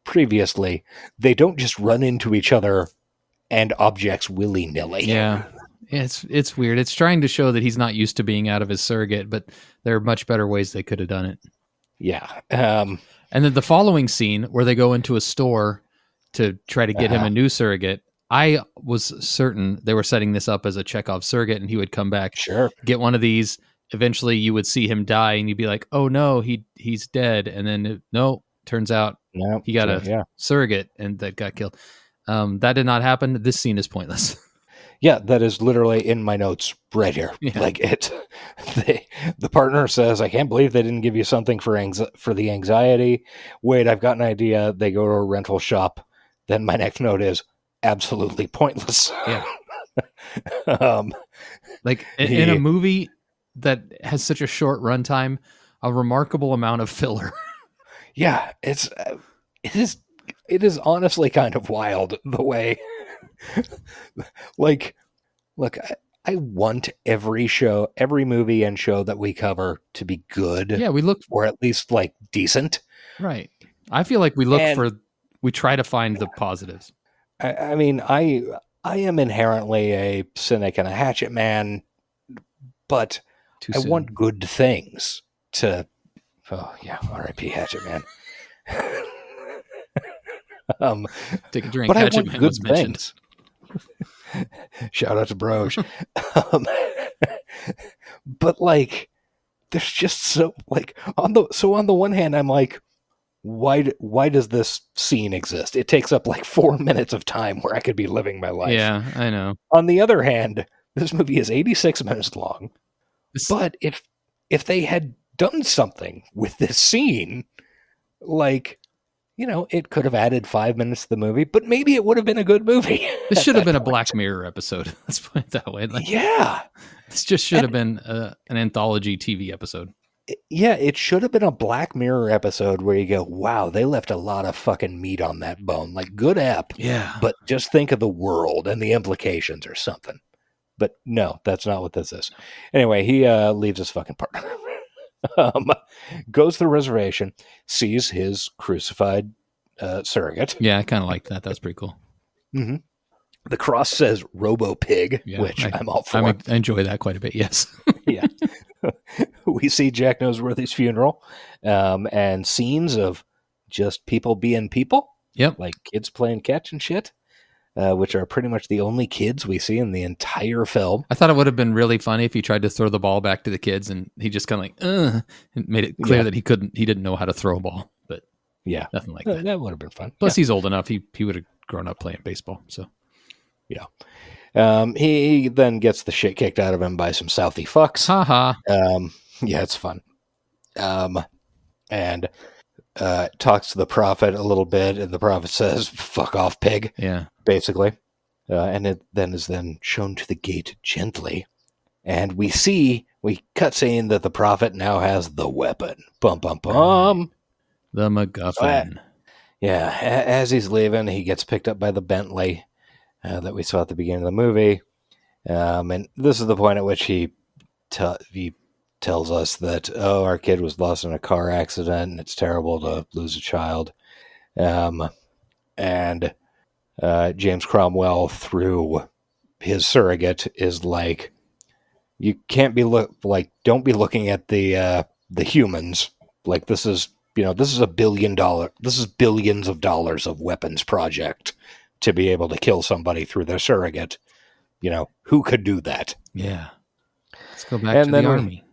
previously. They don't just run into each other and objects willy-nilly. Yeah. It's weird. It's trying to show that he's not used to being out of his surrogate, but there are much better ways they could have done it. Yeah. And then the following scene where they go into a store to try to get him a new surrogate, I was certain they were setting this up as a Chekhov surrogate and he would come back, sure, get one of these. Eventually you would see him die and you'd be like, oh no, he's dead. And then turns out he got a surrogate and that got killed. That did not happen. This scene is pointless. Yeah, that is literally in my notes right here. Yeah. Like the partner says, I can't believe they didn't give you something for the anxiety. Wait, I've got an idea. They go to a rental shop. Then my next note is absolutely pointless. Yeah. In a movie that has such a short runtime, a remarkable amount of filler. Yeah, it is honestly kind of wild the way. Like, look, I want every movie and show that we cover to be good. Yeah, or at least like decent. Right. I feel like we try to find the positives. I mean, I am inherently a cynic and a hatchet man, but I want good things to. Oh yeah, R.I.P. Hatchet Man. Take a drink. But Hatchet I want Man good was mentioned. things. Shout out to Broge. But like, there's just so like on the one hand, I'm like, why does this scene exist? It takes up like 4 minutes of time where I could be living my life. Yeah, I know. On the other hand, this movie is 86 minutes long. But if they had done something with this scene, like, you know, it could have added 5 minutes to the movie, but maybe it would have been a good movie. This should have been a Black Mirror episode. Let's put it that way. Like, yeah. This just should have been an anthology TV episode. Yeah, it should have been a Black Mirror episode where you go, wow, they left a lot of fucking meat on that bone. Like, good app. Yeah. But just think of the world and the implications or something. But no, that's not what this is. Anyway, he leaves his fucking partner. Goes to the reservation, sees his crucified surrogate. Yeah, I kind of like that. That's pretty cool. Mm-hmm. The cross says Robo Pig, which I'm all for. I enjoy that quite a bit, yes. Yeah. We see Jack Noseworthy's funeral and scenes of just people being people. Yep. Like kids playing catch and shit, which are pretty much the only kids we see in the entire film. I thought it would have been really funny if he tried to throw the ball back to the kids and he just kind of like, and made it clear that he didn't know how to throw a ball. But yeah, nothing like that. That would have been fun. Plus, he's old enough. He would have grown up playing baseball. So, yeah. He then gets the shit kicked out of him by some Southie fucks. Haha. Yeah, it's fun. And talks to the prophet a little bit, and the prophet says, "Fuck off, pig." Yeah, basically. And it then is shown to the gate gently, and we cut scene that the prophet now has the weapon. Bum bum bum. The MacGuffin. Yeah, as he's leaving, he gets picked up by the Bentley that we saw at the beginning of the movie. And this is the point at which he tells us that, our kid was lost in a car accident and it's terrible to lose a child. And James Cromwell, through his surrogate, is like, you can't be don't be looking at the humans. Like, this is billions of dollars of weapons project to be able to kill somebody through their surrogate. You know, who could do that? Yeah. Let's go back to the army.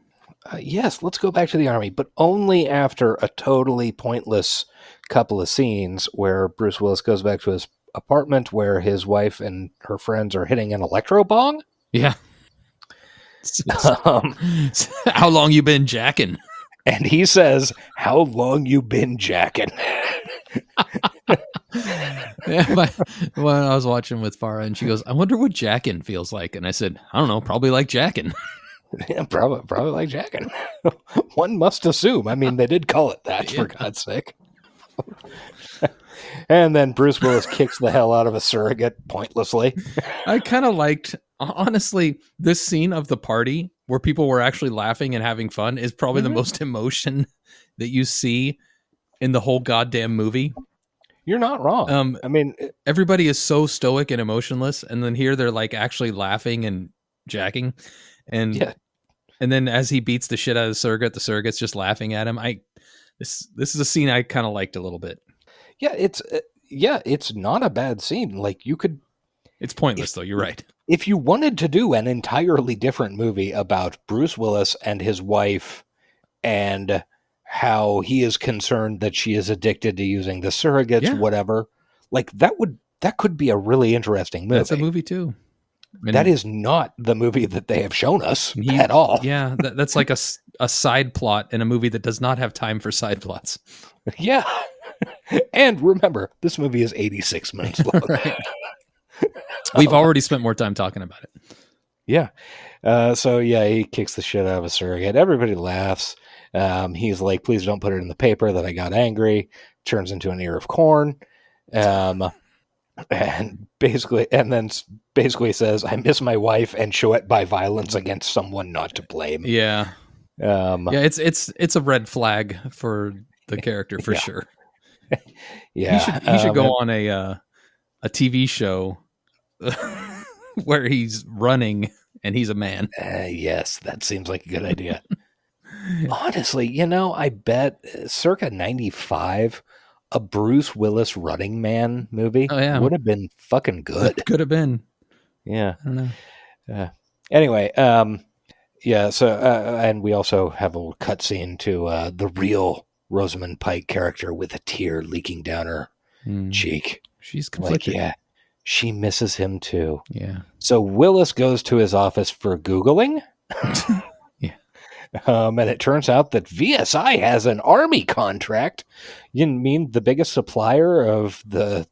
Yes, let's go back to the army, but only after a totally pointless couple of scenes where Bruce Willis goes back to his apartment where his wife and her friends are hitting an electro bong. Yeah. How long you been jacking? And he says, "How long you been jacking?" Yeah, when I was watching with Farah, and she goes, "I wonder what jacking feels like," and I said, "I don't know, probably like jacking." Yeah, probably like jacking. One must assume. I mean, they did call it that, for God's sake. And then Bruce Willis kicks the hell out of a surrogate pointlessly. I kind of liked, honestly, this scene of the party where people were actually laughing and having fun is probably the most emotion that you see in the whole goddamn movie. You're not wrong. I mean, everybody is so stoic and emotionless, and then here they're like actually laughing and jacking, and then as he beats the shit out of the surrogate's just laughing at him. This is a scene I kind of liked a little bit. Yeah, it's not a bad scene. Like, you could. It's pointless though. You're right. If you wanted to do an entirely different movie about Bruce Willis and his wife and how he is concerned that she is addicted to using the surrogates, whatever, like that could be a really interesting movie. That's a movie too. And that is not the movie that they have shown us at all. Yeah, that's like a side plot in a movie that does not have time for side plots. Yeah. And remember, this movie is 86 minutes long. Right. We've already spent more time talking about it. Yeah. So he kicks the shit out of a surrogate. Everybody laughs. He's like, please don't put it in the paper that I got angry. Turns into an ear of corn. And then basically says, I miss my wife and show it by violence against someone not to blame. Yeah. It's a red flag for the character for sure. Yeah. He should go on a TV show where he's running and he's a man. Yes, that seems like a good idea. Honestly, I bet circa 95, a Bruce Willis Running Man movie would have been fucking good. It could have been. Yeah. I don't know. Anyway, so, and we also have a little cutscene to the real Rosamund Pike character with a tear leaking down her cheek. She's conflicted. Like, she misses him too. Yeah. So Willis goes to his office for Googling. Yeah. And it turns out that VSI has an army contract. You mean the biggest supplier of the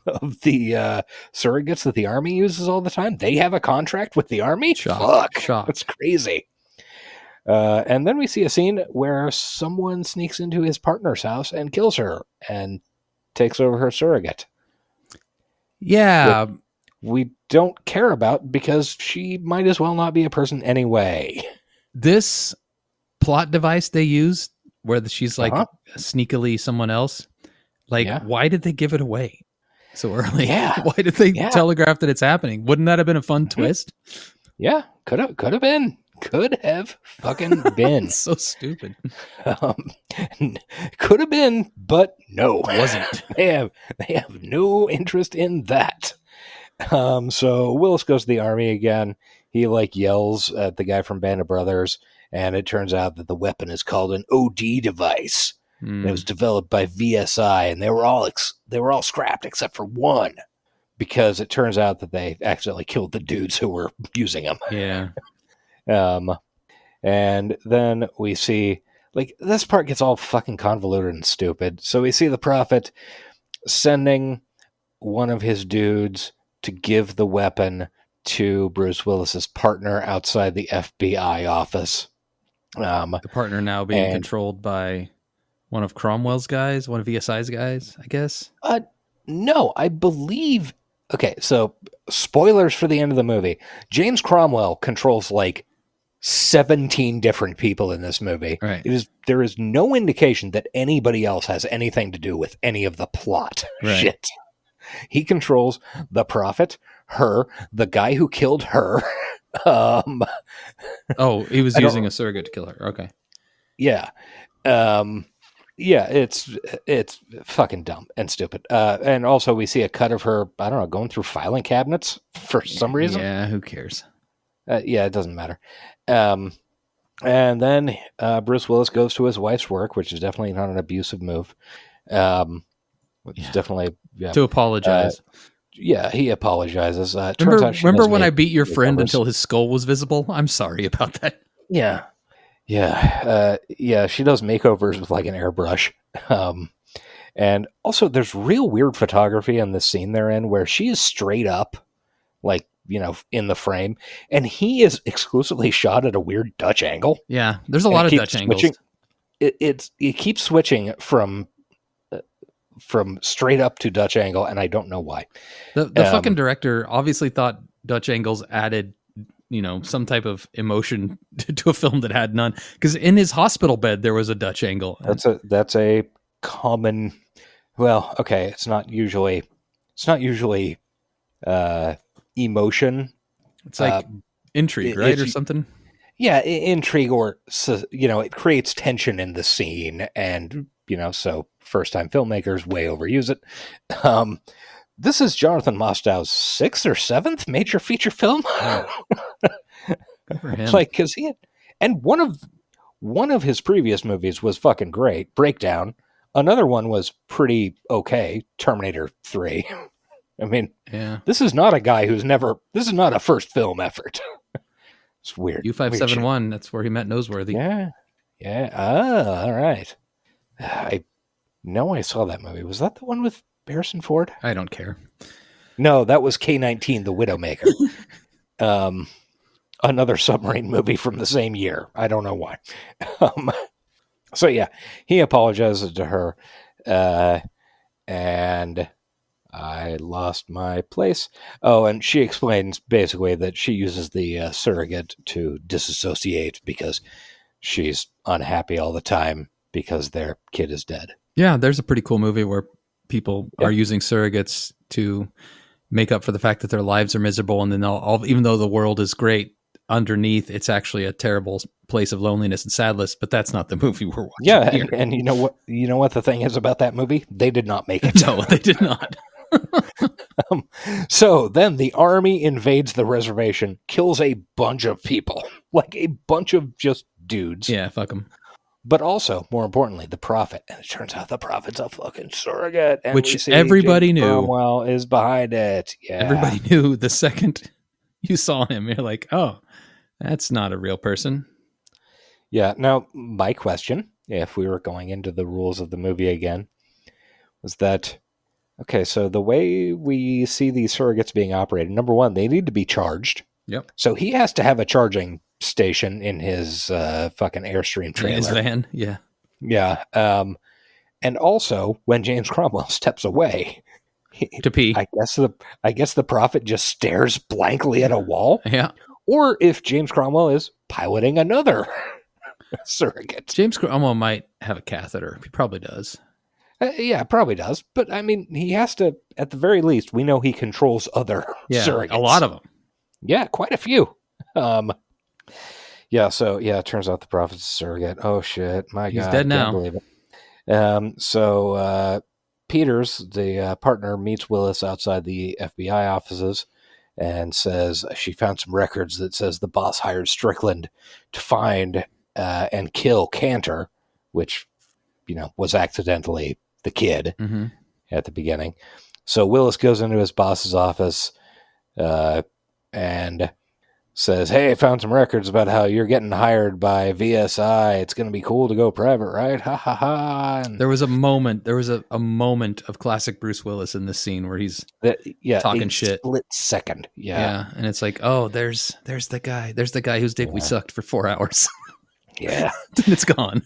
surrogates that the army uses all the time? They have a contract with the army? Fuck. That's crazy. And then we see a scene where someone sneaks into his partner's house and kills her and takes over her surrogate. Yeah. We don't care about because she might as well not be a person anyway. This plot device they use where she's like sneakily someone else, why did they give it away so early? Yeah. Why did they telegraph that it's happening? Wouldn't that have been a fun twist? Yeah, could have been. Could have fucking been. So stupid. Could have been, but no, it wasn't. They have no interest in that. So Willis goes to the army again. He yells at the guy from Band of Brothers, and it turns out that the weapon is called an OD device. It was developed by VSI, and they were all scrapped except for one, because it turns out that they accidentally killed the dudes who were using them. Yeah. And then we see, this part gets all fucking convoluted and stupid. So we see the Prophet sending one of his dudes to give the weapon to Bruce Willis's partner outside the FBI office. The partner now being controlled by one of Cromwell's guys, one of VSI's guys, I guess. No, I believe. Okay, so spoilers for the end of the movie. James Cromwell controls 17 different people in this movie. Right. There is no indication that anybody else has anything to do with any of the plot. Right. Shit. He controls the Prophet, her, the guy who killed her. He was using a surrogate to kill her. Okay. Yeah. It's fucking dumb and stupid. And also we see a cut of her, I don't know, going through filing cabinets for some reason. Yeah, who cares? It doesn't matter. And then Bruce Willis goes to his wife's work, which is definitely not an abusive move. Definitely to apologize. He apologizes. Remember when I beat your friend until his skull was visible? I'm sorry about that. Yeah. Yeah. She does makeovers with an airbrush. And also, there's real weird photography in this scene they're in where she is straight up, like, in the frame, and he is exclusively shot at a weird Dutch angle. Yeah, there's a lot of Dutch angles. It keeps switching from straight up to Dutch angle, and I don't know why. The fucking director obviously thought Dutch angles added, some type of emotion to a film that had none. Because in his hospital bed there was a Dutch angle. That's a common. Well, okay, it's not usually emotion. It's like intrigue, right, or something. Yeah, intrigue, or it creates tension in the scene, and so first-time filmmakers way overuse it. This is Jonathan Mostow's 6th or 7th major feature film. Good for him. Like, because and one of his previous movies was fucking great, Breakdown. Another one was pretty okay, Terminator 3. I mean, yeah, this is not a guy this is not a first film effort. It's weird. U571, that's where he met Noseworthy. Yeah. All right. I know I saw that movie. Was that the one with Harrison Ford? I don't care. No, that was K-19, The Widowmaker. Another submarine movie from the same year. I don't know why. So yeah, he apologizes to her, and I lost my place. Oh, and she explains basically that she uses the surrogate to disassociate because she's unhappy all the time because their kid is dead. Yeah, there's a pretty cool movie where people are using surrogates to make up for the fact that their lives are miserable, and then even though the world is great, underneath it's actually a terrible place of loneliness and sadness. But that's not the movie we're watching. Yeah, here. and you know what the thing is about that movie? They did not make it. No, they did not. So then the army invades the reservation, kills a bunch of people, like a bunch of just dudes. Yeah, fuck them. But also, more importantly, the prophet. And it turns out the prophet's a fucking surrogate. And which everybody James knew. Cromwell is behind it. Yeah. Everybody knew the second you saw him. You're like, oh, that's not a real person. Yeah. Now, my question, if we were going into the rules of the movie again, was that, okay, so the way we see these surrogates being operated, number one, they need to be charged. Yep. So he has to have a charging station in his fucking Airstream trailer. In his van, yeah. Yeah. And also, when James Cromwell steps away to pee, I guess the prophet just stares blankly at a wall. Yeah. Or if James Cromwell is piloting another surrogate. James Cromwell might have a catheter. He probably does. Yeah, probably does. But I mean, he has to, at the very least, we know he controls other surrogates. A lot of them. Yeah, quite a few. Yeah, so yeah, it turns out the prophet's a surrogate. Oh shit, my God. He's dead now. Can't believe it. So Peters, the partner, meets Willis outside the FBI offices and says she found some records that says the boss hired Strickland to find and kill Cantor, which, was accidentally the kid at the beginning. So Willis goes into his boss's office and says, "Hey, I found some records about how you're getting hired by VSI. It's going to be cool to go private, right? Ha ha ha." And there was a moment of classic Bruce Willis in this scene where he's talking shit. Split second. Yeah. And it's like, oh, there's the guy. There's the guy whose dick we sucked for 4 hours. Yeah. And it's gone.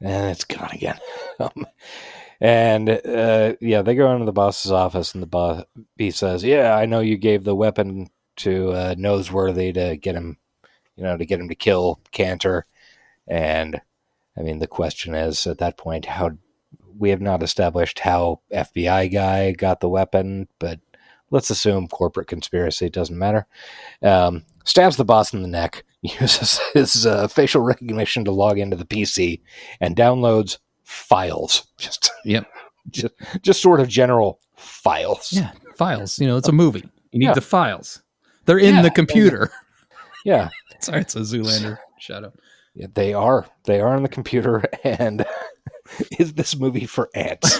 And it's gone again. They go into the boss's office, and he says, "Yeah, I know you gave the weapon to Noseworthy to get him, to kill Cantor." And I mean, the question is at that point, we have not established how FBI guy got the weapon, but let's assume corporate conspiracy, doesn't matter. Stabs the boss in the neck, uses his facial recognition to log into the PC, and downloads files. Just sort of general files. Yeah, files. It's a movie. You need the files. They're in the computer. Yeah. Sorry, it's a Zoolander shadow. Yeah, they are. They are in the computer. And is this movie for ants?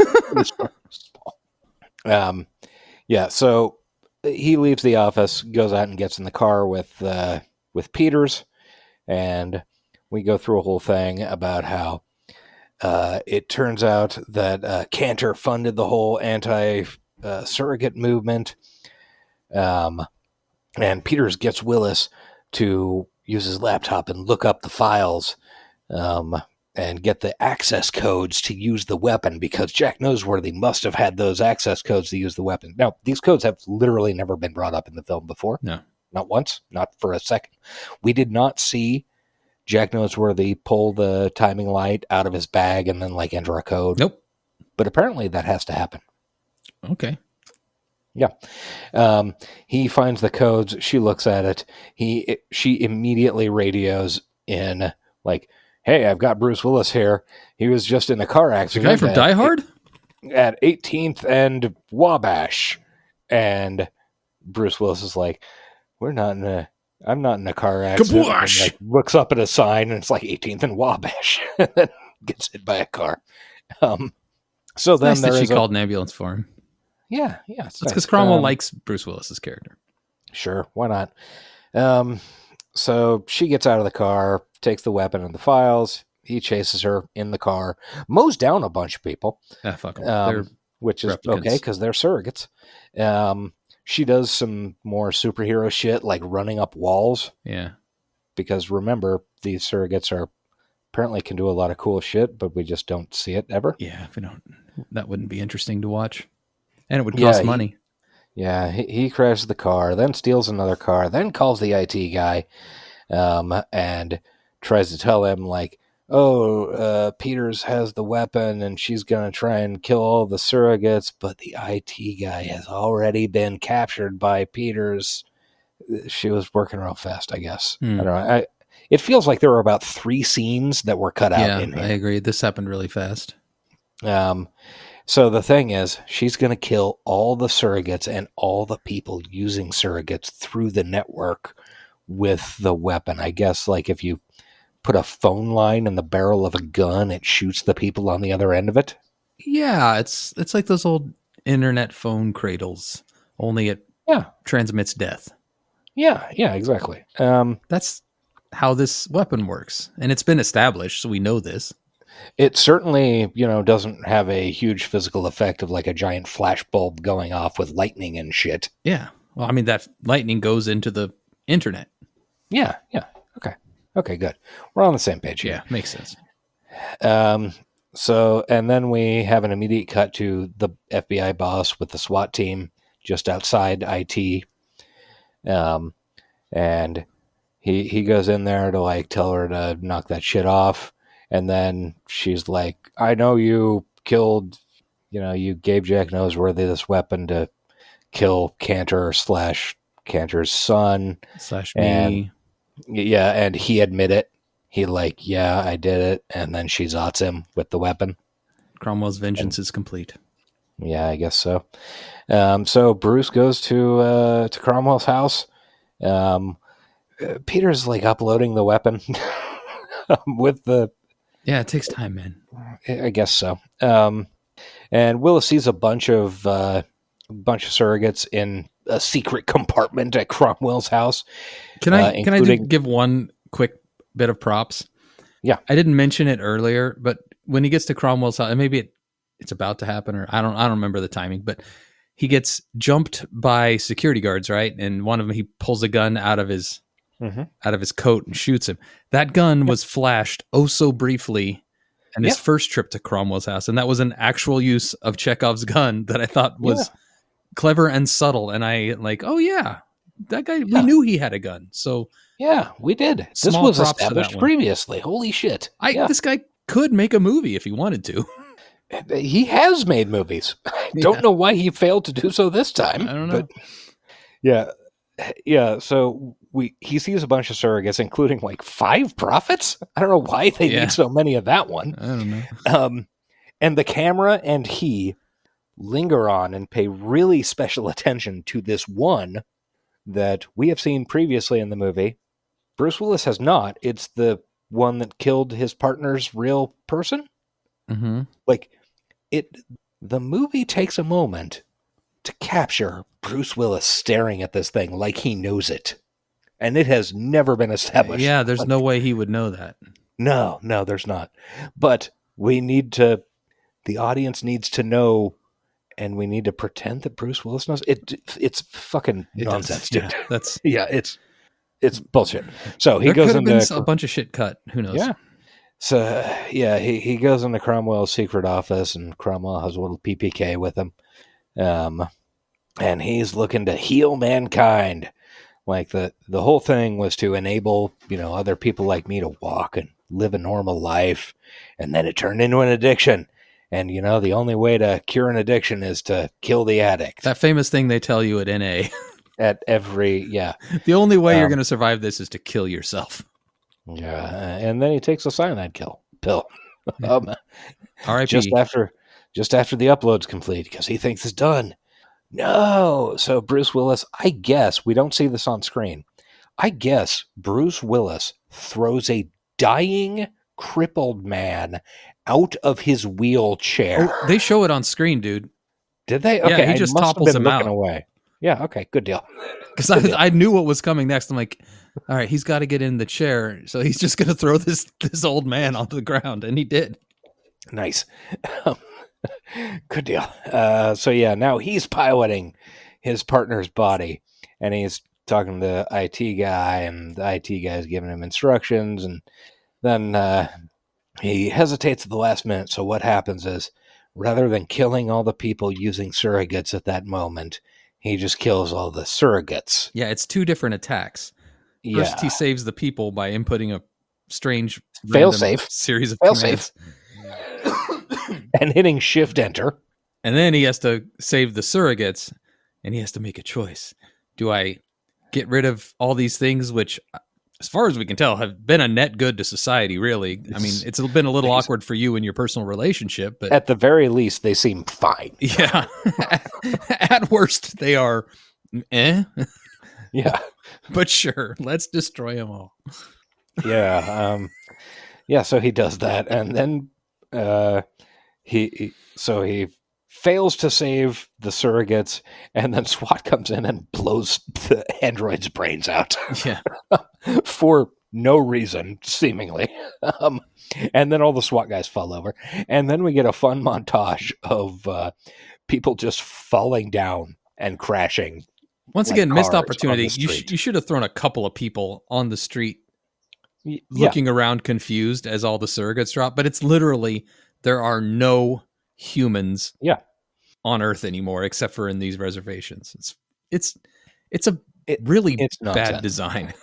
So he leaves the office, goes out and gets in the car with Peters, and we go through a whole thing about how It turns out that Cantor funded the whole anti-surrogate movement. And Peters gets Willis to use his laptop and look up the files and get the access codes to use the weapon, because Jack Noseworthy must have had those access codes to use the weapon. Now, these codes have literally never been brought up in the film before. No. Not once, not for a second. We did not see Jack Noseworthy pull the timing light out of his bag and then like enter a code. Nope. But apparently that has to happen. Okay. Yeah. He finds the codes. She looks at it. She immediately radios in like, hey, I've got Bruce Willis here. He was just in a car accident. The guy from Die Hard? At 18th and Wabash. And Bruce Willis is like, I'm not in a car accident. And, like, looks up at a sign and it's like 18th and Wabash. And then gets hit by a car. So then nice that she called an ambulance for him. Yeah. That's because Cromwell likes Bruce Willis's character. Sure, why not? So she gets out of the car, takes the weapon and the files. He chases her in the car, mows down a bunch of people. Fuck them. Which is replicants. Okay because they're surrogates. She does some more superhero shit like running up walls. Yeah. Because remember, these surrogates apparently can do a lot of cool shit, but we just don't see it ever. Yeah, if we don't, that wouldn't be interesting to watch. And it would cost money. He crashes the car, then steals another car, then calls the IT guy, and tries to tell him, like, Peters has the weapon and she's going to try and kill all the surrogates, but the IT guy has already been captured by Peters. She was working real fast, I guess. I don't know. It feels like there were about 3 scenes that were cut out in here. I agree. This happened really fast. So the thing is, she's going to kill all the surrogates and all the people using surrogates through the network with the weapon. I guess, like, if you put a phone line in the barrel of a gun, it shoots the people on the other end of it. Yeah, it's like those old internet phone cradles, only it transmits death. Yeah, exactly. That's how this weapon works. And it's been established, so we know this. It certainly, doesn't have a huge physical effect of like a giant flash bulb going off with lightning and shit. Yeah. Well, I mean, that lightning goes into the internet. Yeah. Okay, good. We're on the same page here. Yeah, makes sense. So, and then we have an immediate cut to the FBI boss with the SWAT team just outside IT. And he goes in there to like tell her to knock that shit off. And then she's like, I know you killed, you gave Jack Noseworthy this weapon to kill Cantor / Cantor's son. / me. And he admit it. He like, yeah, I did it. And then she zots him with the weapon. Cromwell's vengeance is complete. Yeah, I guess so. So Bruce goes to Cromwell's house. Peter's like uploading the weapon with the... Yeah, it takes time, man. I guess so. And Willis sees a bunch of surrogates in a secret compartment at Cromwell's house. Can I give one quick bit of props? Yeah, I didn't mention it earlier, but when he gets to Cromwell's house, and maybe it's about to happen, or I don't remember the timing, but he gets jumped by security guards, right? And one of them, he pulls a gun out of his coat and shoots him. That gun was flashed so briefly in his first trip to Cromwell's house. And that was an actual use of Chekhov's gun that I thought was clever and subtle. And I like, that guy, we knew he had a gun. So yeah, we did. This was established previously. Holy shit. This guy could make a movie if he wanted to. He has made movies. I don't know why he failed to do so this time. I don't know. But yeah. So he sees a bunch of surrogates, including like 5 prophets. I don't know why they need so many of that one. I don't know. And the camera and he linger on and pay really special attention to this one that we have seen previously in the movie. Bruce Willis has not. It's the one that killed his partner's real person. Mm-hmm. Like the movie takes a moment to capture Bruce Willis staring at this thing like he knows it. And it has never been established. Yeah, there's no way he would know that. No, there's not. But the audience needs to know, and we need to pretend that Bruce Willis knows. It's fucking nonsense, dude. Yeah, that's Yeah, it's bullshit. So he there goes could have into been a bunch of shit cut. Who knows? yeah. So yeah, he goes into Cromwell's secret office, and Cromwell has a little PPK with him, and he's looking to heal mankind. Like the whole thing was to enable other people like me to walk and live a normal life, and then it turned into an addiction. And the only way to cure an addiction is to kill the addict. That famous thing they tell you at NA. At every The only way you're going to survive this is to kill yourself. Yeah, and then he takes a cyanide pill. R.I.P. Just after the upload's complete, because he thinks it's done. No, so Bruce Willis, I guess we don't see this on screen. I guess Bruce Willis throws a dying, crippled man out of his wheelchair. Oh, they show it on screen, dude. Did they? Yeah, Okay, he just I must have topples been him looking out. away. Yeah, okay, good deal. Because I knew what was coming next. I'm like, all right, he's got to get in the chair, so he's just going to throw this old man onto the ground, and he did. Nice. Good deal. So yeah, now he's piloting his partner's body, and he's talking to the IT guy, and the IT guy's giving him instructions, and then he hesitates at the last minute. So what happens is, rather than killing all the people using surrogates at that moment, he just kills all the surrogates. Yeah, it's two different attacks. First, he saves the people by inputting a strange fail-safe series of fail-safe and hitting Shift Enter. And then he has to save the surrogates, and he has to make a choice. Do I get rid of all these things, which, as far as we can tell, have been a net good to society, really? I mean, it's been a little awkward for you in your personal relationship, but at the very least, they seem fine. Yeah. At worst, they are Yeah. But sure, let's destroy them all. Yeah. Yeah, so he does that, and then he fails to save the surrogates, and then SWAT comes in and blows the android's brains out. Yeah. For no reason, seemingly. And then all the SWAT guys fall over. And then we get a fun montage of people just falling down and crashing. Once like again, missed cars opportunity. on the You street. should have thrown a couple of people on the street Yeah. looking around confused as all the surrogates drop. But it's literally, there are no humans Yeah. on Earth anymore except for in these reservations. It's a really it's bad nonsense. design.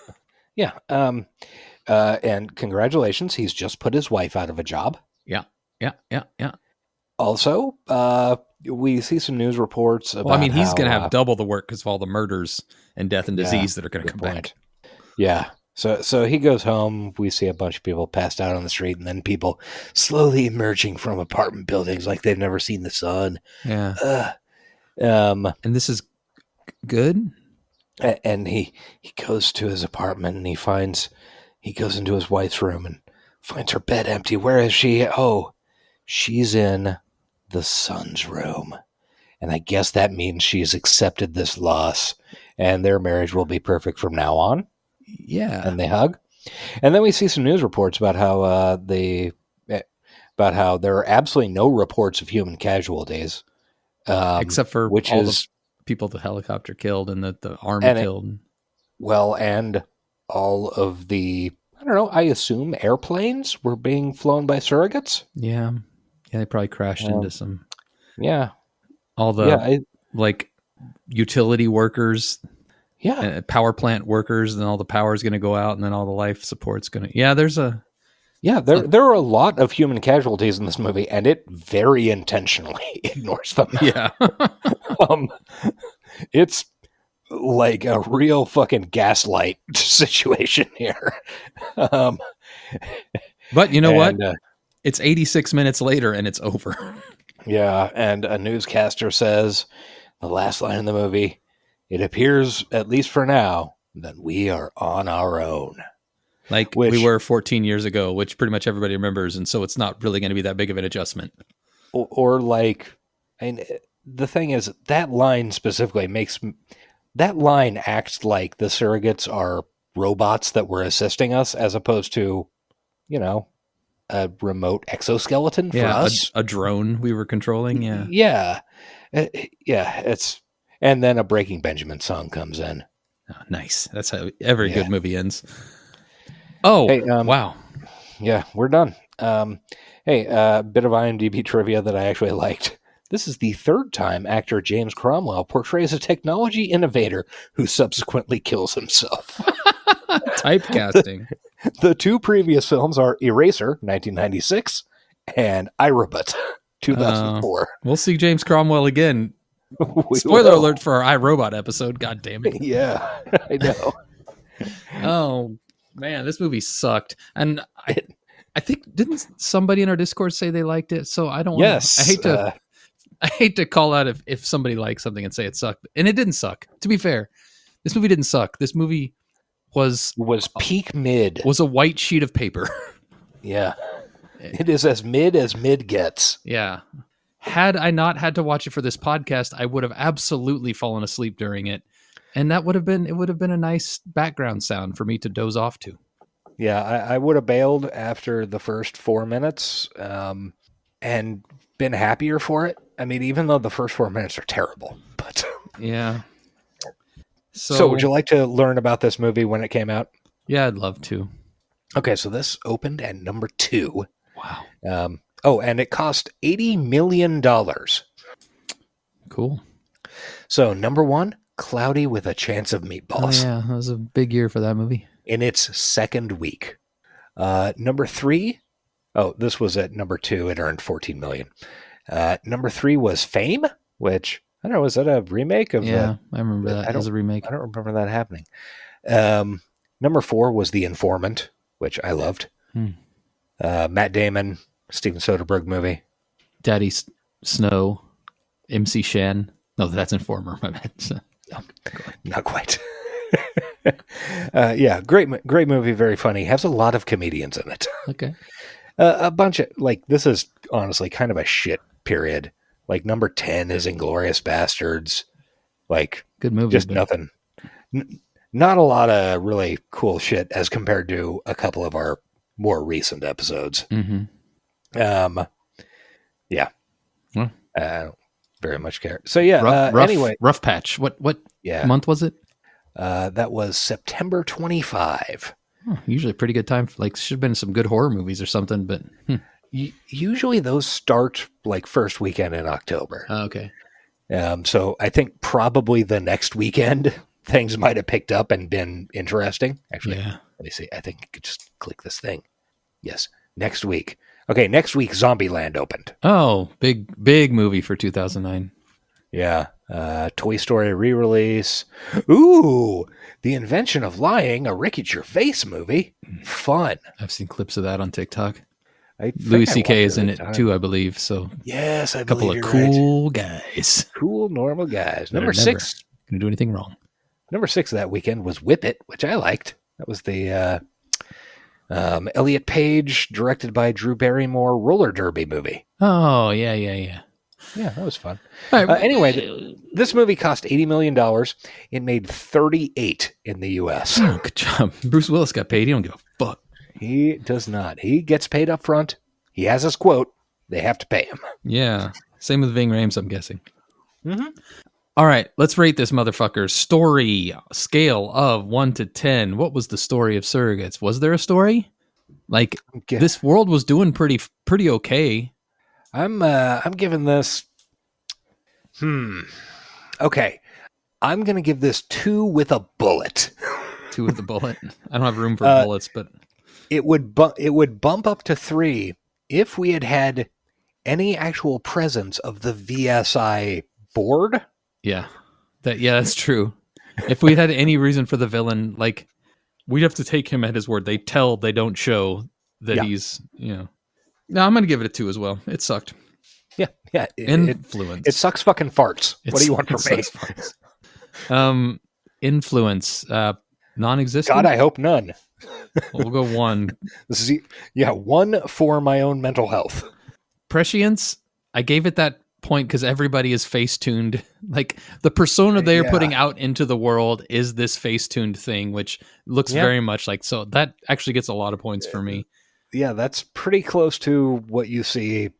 Yeah. And congratulations, he's just put his wife out of a job. Yeah. Also, we see some news reports about Well, I mean, he's how, going to have double the work because of all the murders and death and disease that are going to good come point. back. Yeah. So he goes home. We see a bunch of people passed out on the street, and then people slowly emerging from apartment buildings like they've never seen the sun. Yeah. And this is good. And he goes to his apartment, and he goes into his wife's room and finds her bed empty. Where is she? Oh, she's in the son's room. And I guess that means she's accepted this loss, and their marriage will be perfect from now on. Yeah. And they hug. And then we see some news reports about how there are absolutely no reports of human casualties. Except for which all is the people the helicopter killed and that the army And it- killed. well, and all of the, I don't know, I assume airplanes were being flown by surrogates. Yeah. They probably crashed into some. Yeah. All the like utility workers, power plant workers, and all the power is going to go out, and then all the life support's going to. Yeah, there's a. Yeah, there are a lot of human casualties in this movie, and it very intentionally ignores them. Yeah. It's like a real fucking gaslight situation here. But you know what? It's 86 minutes later, and it's over. Yeah, and a newscaster says, the last line in the movie, it appears, at least for now, that we are on our own. Like we were 14 years ago, which pretty much everybody remembers, and so it's not really going to be that big of an adjustment. Or like, and the thing is, that line specifically that line acts like the surrogates are robots that were assisting us, as opposed to, a remote exoskeleton for Yeah, us. a drone we were controlling. Yeah. Yeah. It's and then a Breaking Benjamin song comes in. Oh, nice. That's how every Yeah. good movie ends. Oh, Hey, wow. Yeah, we're done. Hey, a bit of IMDb trivia that I actually liked. This is the third time actor James Cromwell portrays a technology innovator who subsequently kills himself. Typecasting. The two previous films are Eraser, 1996, and iRobot, 2004. We'll see James Cromwell again. We Spoiler will. alert for our iRobot episode. God damn it. Yeah, I know. Oh, man, this movie sucked. And I think, didn't somebody in our Discord say they liked it? So I don't Yes. I hate to call out if somebody likes something and say it sucked. And it didn't suck. To be fair, this movie didn't suck. This movie was peak mid. Was a white sheet of paper. Yeah. It is as mid gets. Yeah. Had I not had to watch it for this podcast, I would have absolutely fallen asleep during it. And it would have been a nice background sound for me to doze off to. Yeah, I would have bailed after the first 4 minutes and been happier for it. I mean, even though the first 4 minutes are terrible. But yeah. So would you like to learn about this movie when it came out? Yeah, I'd love to. Okay, so this opened at number 2. Wow. And it cost $80 million. Cool. So number 1, Cloudy with a Chance of Meatballs. Oh, yeah, that was a big year for that movie. In its second week. Number 3, this was at number 2. It earned $14 million. Number 3 was Fame, which, I don't know, was that a remake of? Yeah, I remember that as a remake. I don't remember that happening. Number 4 was The Informant, which I loved. Matt Damon, Steven Soderbergh movie. Daddy Snow, MC Shan. No, that's Informer. My bad. No, not quite. Yeah, great movie, very funny. Has a lot of comedians in it. Okay. A bunch of, this is honestly kind of a shit period. Number 10 is Inglourious Bastards. Good movie. Just nothing. Not a lot of really cool shit as compared to a couple of our more recent episodes. Mm-hmm. Yeah. Well, I don't very much care. So yeah, anyway. Rough Patch. What month was it? That was September 25. Usually a pretty good time. Should have been some good horror movies or something, but usually those start first weekend in October. Oh, okay. So I think probably the next weekend things might have picked up and been interesting. Actually, yeah. Let me see. I think I could just click this thing. Yes, next week. Okay, next week Zombieland opened. Oh, big movie for 2009. Yeah. Toy Story re-release. Ooh, The Invention of Lying, a Ricky Gervais movie. Fun. I've seen clips of that on TikTok. Louis Louis C.K. is in it too, I believe. So yes, a couple of cool guys. Cool, normal guys. They're Number 6. Gonna do anything wrong. Number 6 that weekend was Whip It, which I liked. That was the Elliot Page, directed by Drew Barrymore, roller derby movie. Oh, yeah. Yeah, that was fun. Right. Anyway, this movie cost $80 million. It made 38 in the U.S. Oh, good job. Bruce Willis got paid. He don't give a fuck. He does not. He gets paid up front. He has his quote. They have to pay him. Yeah. Same with Ving Rhames, I'm guessing. Mm-hmm. All right, let's rate this motherfucker. Story scale of 1 to 10. What was the story of Surrogates? Was there a story? This world was doing pretty okay. I'm giving this. Okay, I'm gonna give this 2 with a bullet. 2 with a bullet. I don't have room for bullets, but it would bump up to 3 if we had any actual presence of the VSI board. Yeah, that's true. If we'd had any reason for the villain, we'd have to take him at his word. They don't show that he's, No, I'm going to give it a 2 as well. It sucked. Yeah. Influence. It sucks fucking farts. What do you want from me? Influence. Non-existent? God, I hope none. We'll go 1. 1 for my own mental health. Prescience, I gave it that point because everybody is face-tuned. The persona they are putting out into the world is this face-tuned thing, which looks very much so that actually gets a lot of points for me. that's pretty close to what you see,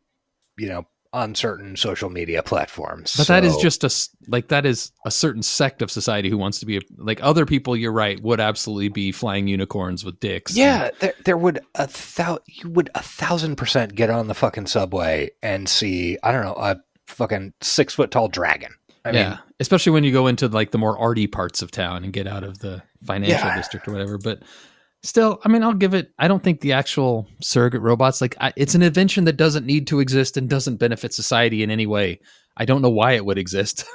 on certain social media platforms. But that is just that is a certain sect of society who wants to be like other people. You're right. Would absolutely be flying unicorns with dicks. Yeah, there would you would 1,000% get on the fucking subway and see, I don't know, a fucking 6 foot tall dragon. I mean, especially when you go into like the more arty parts of town and get out of the financial district or whatever. But still, I mean, I'll give it. I don't think the actual surrogate robots, it's an invention that doesn't need to exist and doesn't benefit society in any way. I don't know why it would exist.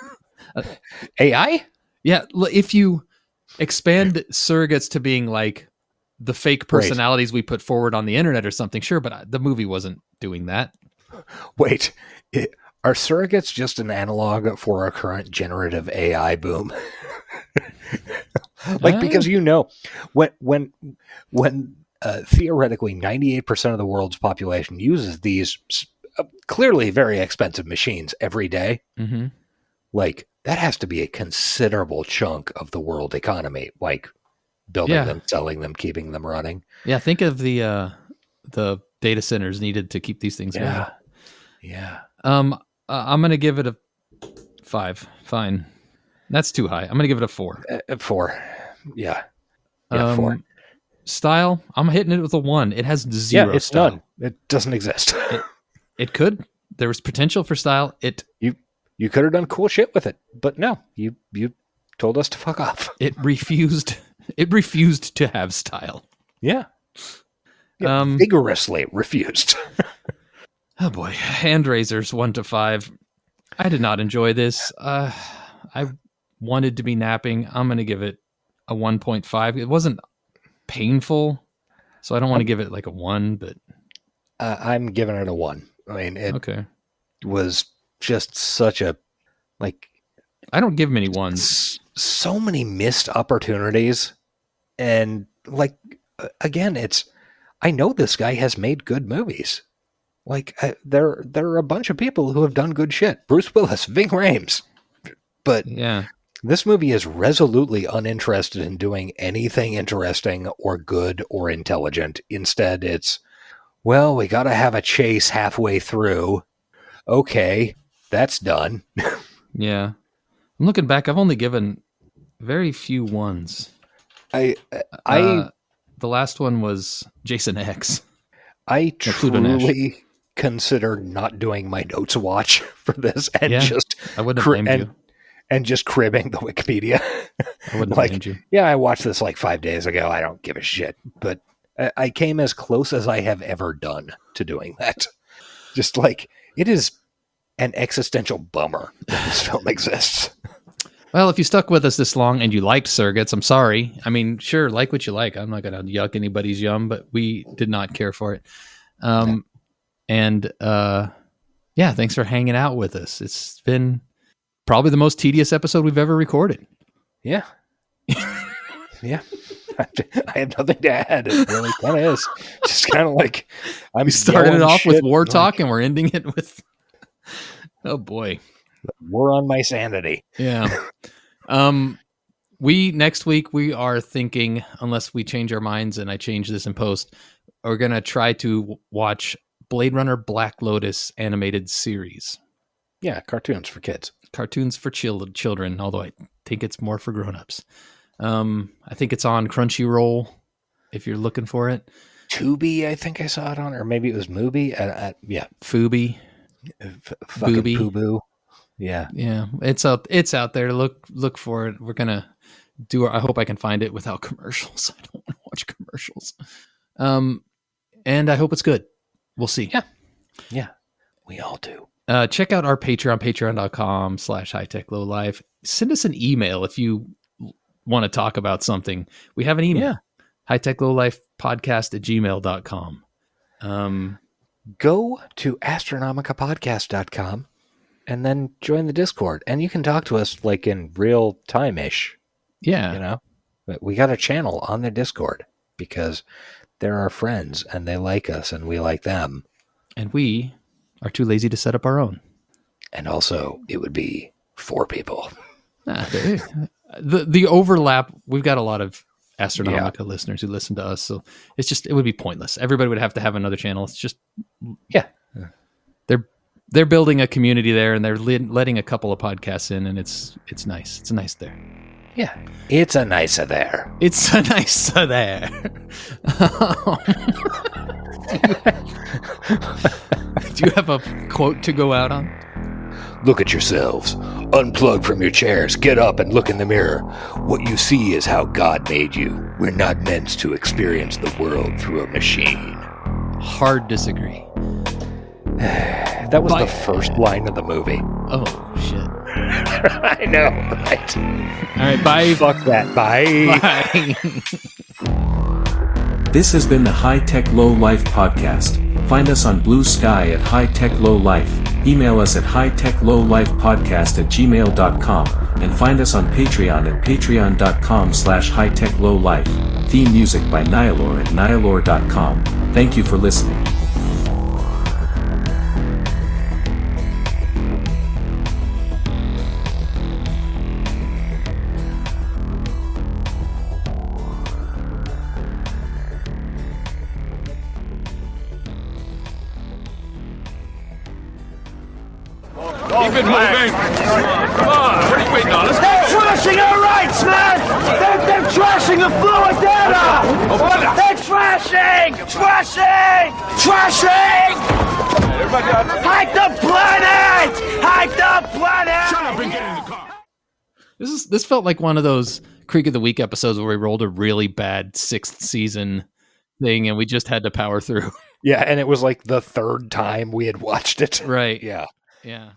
AI? Yeah, if you expand surrogates to being like the fake personalities we put forward on the internet or something, sure, but the movie wasn't doing that. Wait, are surrogates just an analog for our current generative AI boom? Because when theoretically 98% of the world's population uses these clearly very expensive machines every day, that has to be a considerable chunk of the world economy, like building them, selling them, keeping them running. Yeah, think of the data centers needed to keep these things going. Yeah. I'm going to give it a 5. Fine. That's too high. I'm going to give it a 4. 4. Yeah. 4. Style, I'm hitting it with a 1. It has 0 it's style. none. It doesn't exist. It could. There was potential for style. You could have done cool shit with it, but no, you told us to fuck off. It refused. It refused to have style. Yeah. Vigorously refused. Oh boy, hand raisers 1 to 5. I did not enjoy this. I wanted to be napping. I'm going to give it a 1.5. It wasn't painful, so I don't want to give it like a 1, but I'm giving it a 1. I mean, it was just such a I don't give many 1s. So many missed opportunities, and again, I know this guy has made good movies. There are a bunch of people who have done good shit. Bruce Willis, Ving Rhames. But this movie is resolutely uninterested in doing anything interesting or good or intelligent. Instead, it's, well, we got to have a chase halfway through. Okay, that's done. Yeah. I'm looking back. I've only given very few 1s. The last one was Jason X. I truly considered not doing my notes watch for this and I wouldn't have blamed you. And just cribbing the Wikipedia. I wouldn't have blamed you. Yeah, I watched this 5 days ago. I don't give a shit. But I came as close as I have ever done to doing that. Just it is an existential bummer that this film exists. Well, if you stuck with us this long and you liked Surrogates, I'm sorry. I mean, sure, like what you like. I'm not going to yuck anybody's yum, but we did not care for it. Thanks for hanging out with us. It's been probably the most tedious episode we've ever recorded. Yeah. Yeah. I have nothing to add. It really kind of is. Just kind of we started it off with war talk and we're ending it with, oh boy. War on my sanity. Yeah. Next week we are thinking, unless we change our minds and I change this in post, we're going to try to watch Blade Runner Black Lotus animated series. Yeah, cartoons for kids. Cartoons for children, although I think it's more for grown-ups. I think it's on Crunchyroll if you're looking for it. Tubi, I think I saw it on, or maybe it was Mubi. Yeah. Fubi. Fucking Poo-Boo. Yeah. Yeah. It's out there. Look for it. We're going to do it. I hope I can find it without commercials. I don't want to watch commercials. And I hope it's good. We'll see. Yeah. We all do. Check out our Patreon, patreon.com/hightechlowlife. Send us an email if you want to talk about something. We have an email. hightechlowlifepodcast@gmail.com. Go to astronomicapodcast.com and then join the Discord. And you can talk to us in real time-ish. Yeah. But we got a channel on the Discord because they're our friends and they like us and we like them. And we are too lazy to set up our own. And also, it would be 4 people. The overlap, we've got a lot of Astronomica listeners who listen to us. So it would be pointless. Everybody would have to have another channel. It's just, Yeah. they're building a community there, and they're letting a couple of podcasts in, and it's nice. It's nice there. Yeah. It's a nicer there. It's a nice there. Do you have a quote to go out on? Look at yourselves. Unplug from your chairs. Get up and look in the mirror. What you see is how God made you. We're not meant to experience the world through a machine. Hard disagree. That was the first line of the movie. Oh, shit. I know, right? All right, bye. Fuck that. Bye. Bye. This has been the High Tech Low Life podcast. Find us on Bluesky at High Tech Low Life. Email us at hightechlowlifepodcast@gmail.com, and find us on Patreon at patreon.com/hightechlowlife. Theme music by Nihilor at nihilor.com. Thank you for listening. Keep it moving. Come on, what are you waiting on? Let's go. They're trashing our rights, man! They're trashing the fluid data! They're trashing! Trashing! Hide the planet! Hide the planet! Shut up and get in the car. This felt like one of those Creek of the Week episodes where we rolled a really bad 6th season thing, and we just had to power through. Yeah, and it was like the third time we had watched it. Right. Yeah. Yeah.